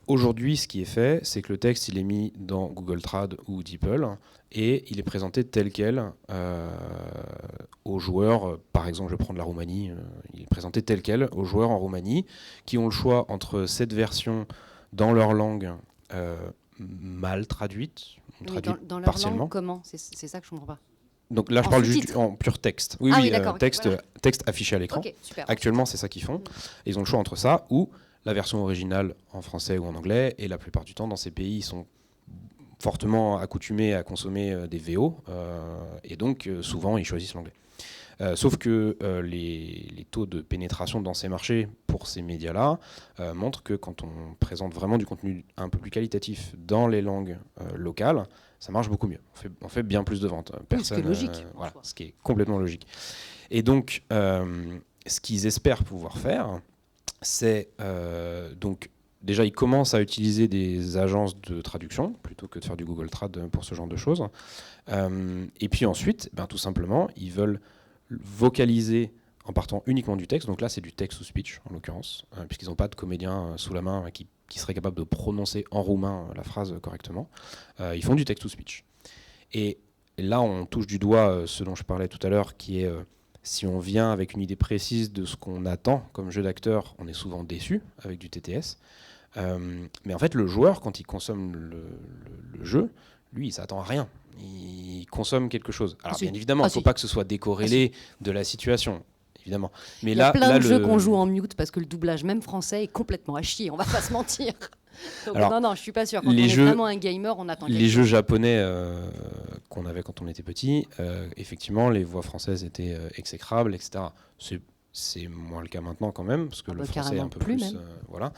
Aujourd'hui, ce qui est fait, c'est que le texte il est mis dans Google Trad ou DeepL et il est présenté tel quel aux joueurs. Par exemple, je vais prendre la Roumanie. Il est présenté tel quel aux joueurs en Roumanie qui ont le choix entre cette version dans leur langue mal traduite, dans leur partiellement. langue, comment? C'est ça que je ne comprends pas. Donc là, je parle juste en pur texte. Oui, texte, voilà. Texte affiché à l'écran. Okay, super, actuellement, c'est ça qu'ils font. Ils ont le choix entre ça ou la version originale en français ou en anglais, et la plupart du temps dans ces pays ils sont fortement accoutumés à consommer des VO et donc souvent ils choisissent l'anglais. Sauf que les taux de pénétration dans ces marchés pour ces médias-là montrent que quand on présente vraiment du contenu un peu plus qualitatif dans les langues locales, ça marche beaucoup mieux. On fait bien plus de ventes. Ce qui est logique. Voilà, ce qui est complètement logique. Et donc, ce qu'ils espèrent pouvoir faire, c'est donc déjà ils commencent à utiliser des agences de traduction plutôt que de faire du Google Trad pour ce genre de choses. Et puis ensuite, tout simplement, ils veulent vocaliser en partant uniquement du texte. Donc là, c'est du text to speech en l'occurrence, puisqu'ils n'ont pas de comédien sous la main qui serait capable de prononcer en roumain la phrase correctement. Ils font du text to speech. Et là, on touche du doigt ce dont je parlais tout à l'heure, qui est si on vient avec une idée précise de ce qu'on attend comme jeu d'acteur, on est souvent déçu avec du TTS. Mais en fait, le joueur, quand il consomme le jeu, lui, il s'attend à rien. Il consomme quelque chose. Alors, bien évidemment, il ne faut pas que ce soit décorrélé de la situation. Évidemment. Mais il y a plein de jeux qu'on joue en mute parce que le doublage, même français, est complètement à chier. On va pas se mentir. Donc, alors, non, je suis pas sûr. Quand on est vraiment un gamer, on attend quelque chose. Les jeux japonais qu'on avait quand on était petit, effectivement, les voix françaises étaient exécrables, etc. C'est moins le cas maintenant quand même, parce que le français est un peu plus... voilà.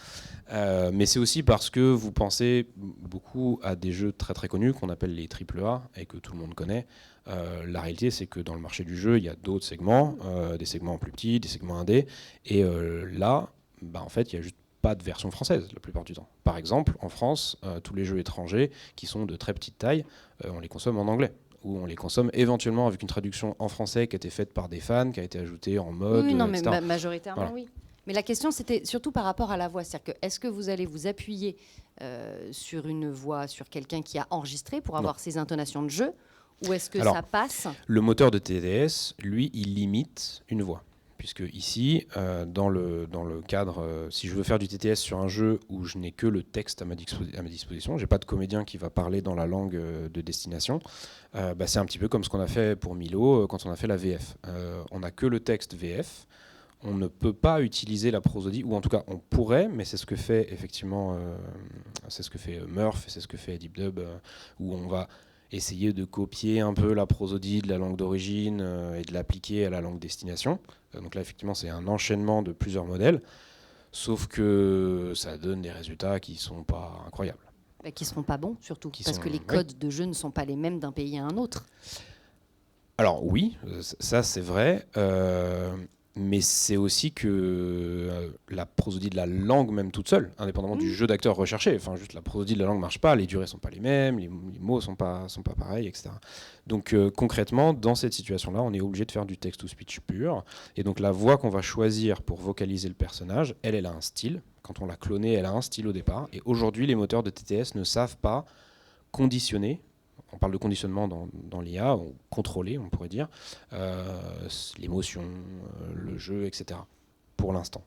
Mais c'est aussi parce que vous pensez beaucoup à des jeux très très connus qu'on appelle les AAA et que tout le monde connaît. La réalité, c'est que dans le marché du jeu, il y a d'autres segments, des segments plus petits, des segments indés. Et là, en fait, il n'y a juste pas de version française la plupart du temps. Par exemple, en France, tous les jeux étrangers qui sont de très petite taille, on les consomme en anglais. Ou on les consomme éventuellement avec une traduction en français qui a été faite par des fans, qui a été ajoutée en mode, oui, non, etc. mais majoritairement, oui. Mais la question, c'était surtout par rapport à la voix. C'est-à-dire que, est-ce que vous allez vous appuyer sur une voix, sur quelqu'un qui a enregistré pour avoir ses intonations de jeu, ou est-ce que ça passe? Le moteur de TTS, lui, il limite une voix. Puisque ici, dans le cadre, si je veux faire du TTS sur un jeu où je n'ai que le texte à ma disposition, je n'ai pas de comédien qui va parler dans la langue de destination, c'est un petit peu comme ce qu'on a fait pour Milo quand on a fait la VF. On n'a que le texte VF, on ne peut pas utiliser la prosodie, ou en tout cas on pourrait, mais c'est ce que fait effectivement, c'est ce que fait Murph, c'est ce que fait DeepDub, où on va essayer de copier un peu la prosodie de la langue d'origine et de l'appliquer à la langue destination. Donc là, effectivement, c'est un enchaînement de plusieurs modèles, sauf que ça donne des résultats qui ne sont pas incroyables. Qui ne seront pas bons, surtout, parce que les codes de jeu ne sont pas les mêmes d'un pays à un autre. Alors oui, ça c'est vrai, mais c'est aussi que la prosodie de la langue, même toute seule, indépendamment du jeu d'acteur recherché, enfin juste la prosodie de la langue ne marche pas, les durées ne sont pas les mêmes, les mots ne sont pas pareils, etc. Donc concrètement, dans cette situation-là, on est obligé de faire du text-to-speech pur, et donc la voix qu'on va choisir pour vocaliser le personnage, elle a un style. Quand on l'a clonée, elle a un style au départ, et aujourd'hui, les moteurs de TTS ne savent pas conditionner. On parle de conditionnement dans l'IA, ou contrôler, on pourrait dire, l'émotion, le jeu, etc. Pour l'instant.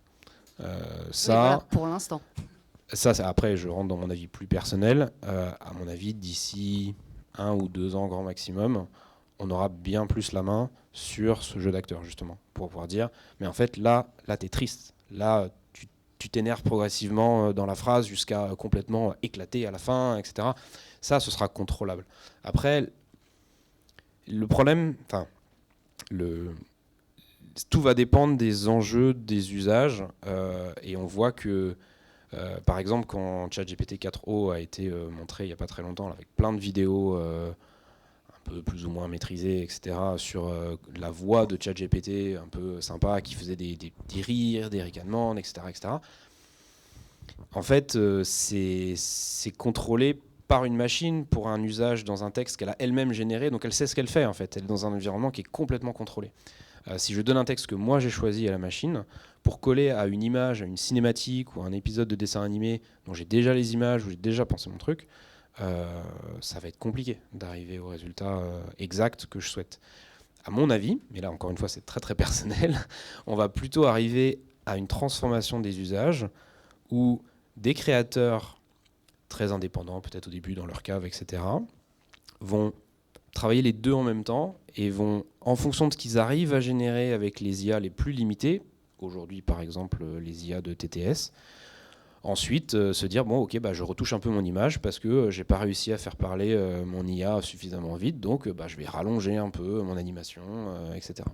voilà, pour l'instant. Ça, après, je rentre dans mon avis plus personnel. À mon avis, d'ici 1 ou 2 ans, grand maximum, on aura bien plus la main sur ce jeu d'acteur, justement, pour pouvoir dire, mais en fait, là t'es triste. Là, tu t'énerves progressivement dans la phrase jusqu'à complètement éclater à la fin, etc. Ça, ce sera contrôlable. Après, le problème, tout va dépendre des enjeux, des usages, et on voit que par exemple, quand ChatGPT 4o a été montré il n'y a pas très longtemps, là, avec plein de vidéos un peu plus ou moins maîtrisées, etc., sur la voix de ChatGPT un peu sympa, qui faisait des rires, des ricanements, etc., etc. En fait, c'est contrôlé par une machine pour un usage dans un texte qu'elle a elle-même généré, donc elle sait ce qu'elle fait, en fait. Elle est dans un environnement qui est complètement contrôlé. Si je donne un texte que moi j'ai choisi à la machine, pour coller à une image, à une cinématique ou à un épisode de dessin animé dont j'ai déjà les images, où j'ai déjà pensé mon truc, ça va être compliqué d'arriver au résultat exact que je souhaite. À mon avis, mais là encore une fois c'est très très personnel, on va plutôt arriver à une transformation des usages où des créateurs très indépendants, peut-être au début dans leur cave, etc., vont travailler les deux en même temps et vont, en fonction de ce qu'ils arrivent à générer avec les IA les plus limitées, aujourd'hui par exemple les IA de TTS, ensuite se dire bon ok, je retouche un peu mon image parce que j'ai pas réussi à faire parler mon IA suffisamment vite, donc je vais rallonger un peu mon animation, etc.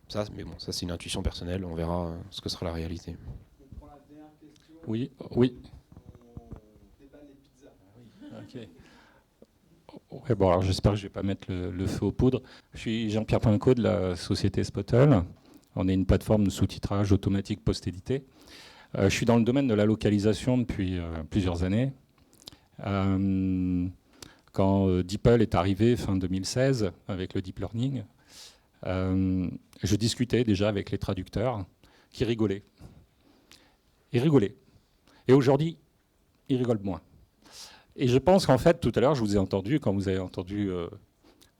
Ça, mais bon, ça c'est une intuition personnelle, on verra ce que sera la réalité. Oui. Ok. Ouais, bon, alors j'espère que je ne vais pas mettre le feu aux poudres. Je suis Jean-Pierre Pinco de la société Spottle. On est une plateforme de sous-titrage automatique post-édité. Je suis dans le domaine de la localisation depuis plusieurs années. Quand DeepL est arrivé fin 2016 avec le deep learning, je discutais déjà avec les traducteurs qui rigolaient. Ils rigolaient. Et aujourd'hui, ils rigolent moins. Et je pense qu'en fait, tout à l'heure, je vous ai entendu, quand vous avez entendu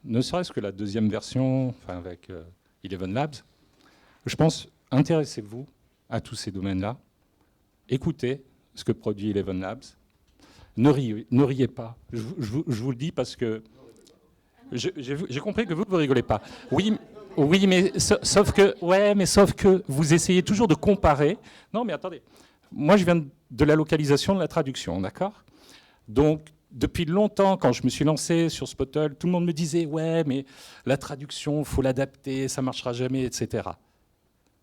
ne serait-ce que la deuxième version, avec Eleven Labs, je pense, intéressez-vous à tous ces domaines-là, écoutez ce que produit Eleven Labs, ne riez pas. Je vous le dis parce que j'ai compris que vous ne rigolez pas. Oui, mais sauf que vous essayez toujours de comparer. Non, mais attendez. Moi, je viens de la localisation, de la traduction, d'accord ? Donc, depuis longtemps, quand je me suis lancé sur Spottle, tout le monde me disait « Ouais, mais la traduction, il faut l'adapter, ça ne marchera jamais, etc. »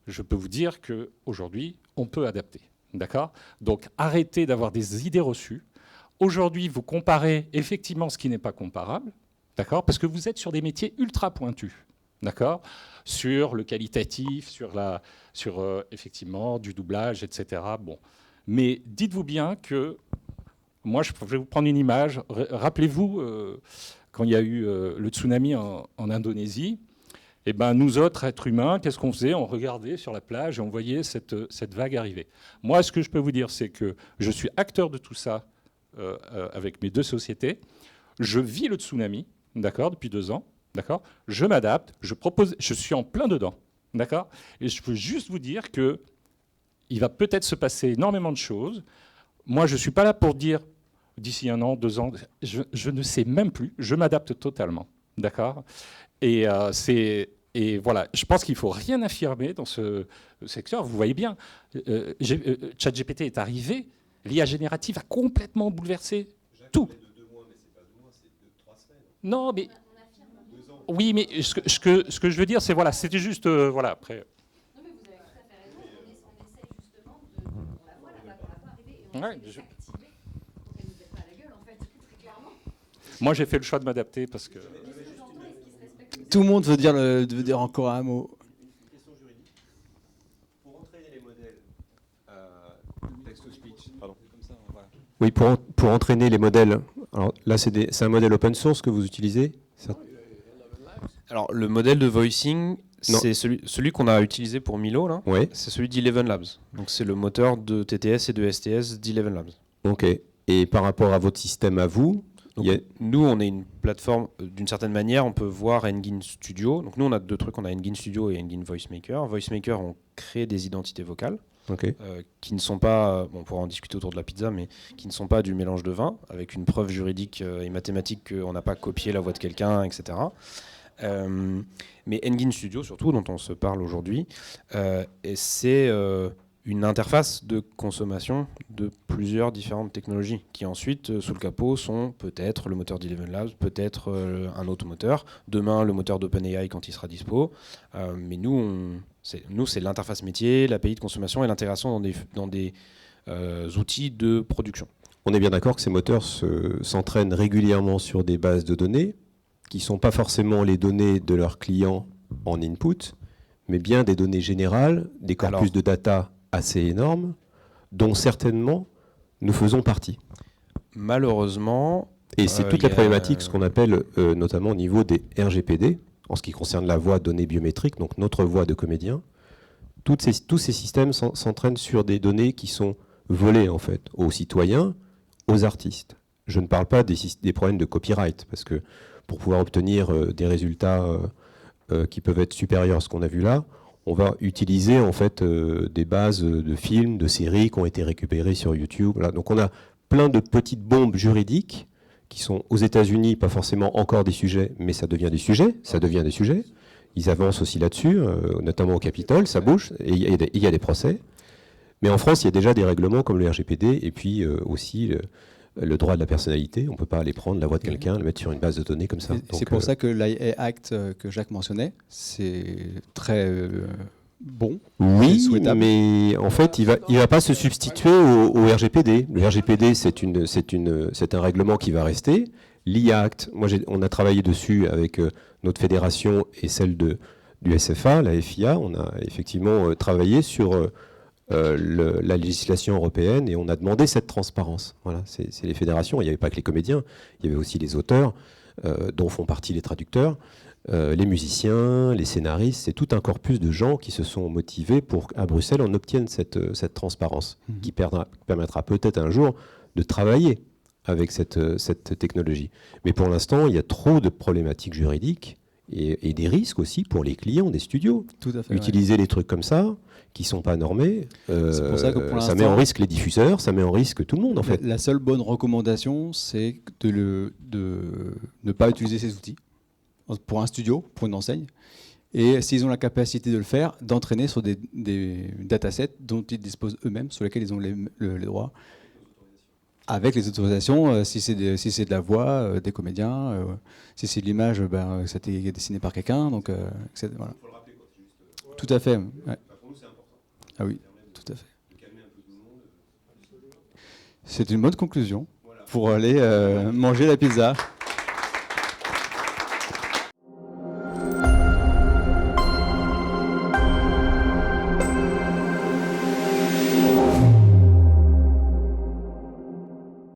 Je peux vous dire qu'aujourd'hui, on peut adapter, d'accord ? Donc, arrêtez d'avoir des idées reçues. Aujourd'hui, vous comparez effectivement ce qui n'est pas comparable, d'accord ? Parce que vous êtes sur des métiers ultra pointus, d'accord ? Sur le qualitatif, sur effectivement du doublage, etc. Bon. Mais dites-vous bien que moi, je vais vous prendre une image. Rappelez-vous, quand il y a eu le tsunami en Indonésie, eh ben, nous autres, êtres humains, qu'est-ce qu'on faisait ? On regardait sur la plage et on voyait cette vague arriver. Moi, ce que je peux vous dire, c'est que je suis acteur de tout ça avec mes deux sociétés. Je vis le tsunami, d'accord, depuis 2 ans. D'accord ? Je m'adapte, je suis en plein dedans. D'accord ? Et je peux juste vous dire qu'il va peut-être se passer énormément de choses. Moi, je ne suis pas là pour dire d'ici 1 an, 2 ans, je ne sais même plus, je m'adapte totalement. D'accord ? Et voilà, je pense qu'il ne faut rien affirmer dans ce secteur. Vous voyez bien, ChatGPT est arrivé, l'IA générative a complètement bouleversé tout. Non, mais... Oui, mais ce que je veux dire, c'est voilà, c'était juste voilà après. Non, mais vous avez tout à fait raison. On essaie justement on la voit là-bas, on la voit arriver et on essaie de s'activer pour qu'elle nous pète pas la gueule en fait, très clairement. Moi, j'ai fait le choix de m'adapter parce que. Tout le monde veut dire encore un mot. Une question juridique. Pour entraîner les modèles text-to-speech, pardon. Comme ça, voilà. Oui, pour entraîner les modèles. Alors là, c'est un modèle open source que vous utilisez. Alors, le modèle de voicing, c'est celui qu'on a utilisé pour Milo, là. Oui. C'est celui d'Eleven Labs. Donc, c'est le moteur de TTS et de STS d'Eleven Labs. Ok. Et par rapport à votre système à vous, donc, nous, on est une plateforme, d'une certaine manière, on peut voir Engine Studio. Donc, nous, on a 2 trucs. On a Engine Studio et Engine Voicemaker. Voicemaker, on crée des identités vocales. Ok. Qui ne sont pas, on pourra en discuter autour de la pizza, mais qui ne sont pas du mélange de vin, avec une preuve juridique et mathématique qu'on n'a pas copié la voix de quelqu'un, etc. Mais Engine Studio, surtout, dont on se parle aujourd'hui, c'est une interface de consommation de plusieurs différentes technologies qui ensuite, sous le capot, sont peut-être le moteur d'Eleven Labs, peut-être un autre moteur, demain le moteur d'OpenAI quand il sera dispo. Mais nous, c'est l'interface métier, l'API de consommation et l'intégration dans des outils de production. On est bien d'accord que ces moteurs s'entraînent régulièrement sur des bases de données qui ne sont pas forcément les données de leurs clients en input, mais bien des données générales, des corpus de data assez énormes, dont certainement nous faisons partie. Malheureusement... Et c'est toute la problématique, ce qu'on appelle notamment au niveau des RGPD, en ce qui concerne la voix données biométriques, donc notre voix de comédien. Tous ces systèmes s'entraînent sur des données qui sont volées en fait aux citoyens, aux artistes. Je ne parle pas des problèmes de copyright, parce que pour pouvoir obtenir des résultats qui peuvent être supérieurs à ce qu'on a vu là, on va utiliser en fait des bases de films, de séries qui ont été récupérées sur YouTube. Voilà. Donc on a plein de petites bombes juridiques qui sont aux États-Unis, pas forcément encore des sujets, mais ça devient des sujets. Ils avancent aussi là-dessus, notamment au Capitole, ça bouge, et il y a des procès. Mais en France, il y a déjà des règlements comme le RGPD, et puis aussi le droit de la personnalité. On ne peut pas aller prendre la voix de quelqu'un, le mettre sur une base de données comme ça. C'est pour ça que l'IA Act que Jacques mentionnait, c'est très bon. Oui, mais en fait, il va pas se substituer au RGPD. Le RGPD, c'est un règlement qui va rester. L'IA Act, on a travaillé dessus avec notre fédération et celle du SFA, la FIA. On a effectivement travaillé sur la législation européenne et on a demandé cette transparence. Voilà, c'est les fédérations. Il n'y avait pas que les comédiens, il y avait aussi les auteurs, dont font partie les traducteurs, les musiciens, les scénaristes. C'est tout un corpus de gens qui se sont motivés pour qu'à Bruxelles, on obtienne cette transparence qui permettra peut-être un jour de travailler avec cette technologie. Mais pour l'instant, il y a trop de problématiques juridiques et des risques aussi pour les clients des studios. Tout à fait, utiliser des trucs comme ça, qui ne sont pas normés, c'est pour ça que ça met en risque les diffuseurs, ça met en risque tout le monde en fait. La seule bonne recommandation, c'est de ne pas utiliser ces outils pour un studio, pour une enseigne. Et s'ils ont la capacité de le faire, d'entraîner sur des datasets dont ils disposent eux-mêmes, sur lesquels ils ont les droits. Avec les autorisations, si c'est de la voix, des comédiens, si c'est de l'image, ça a été dessiné par quelqu'un. Donc, voilà. Tout à fait. Ouais. Ah oui, tout à fait. C'est une bonne conclusion pour aller manger la pizza.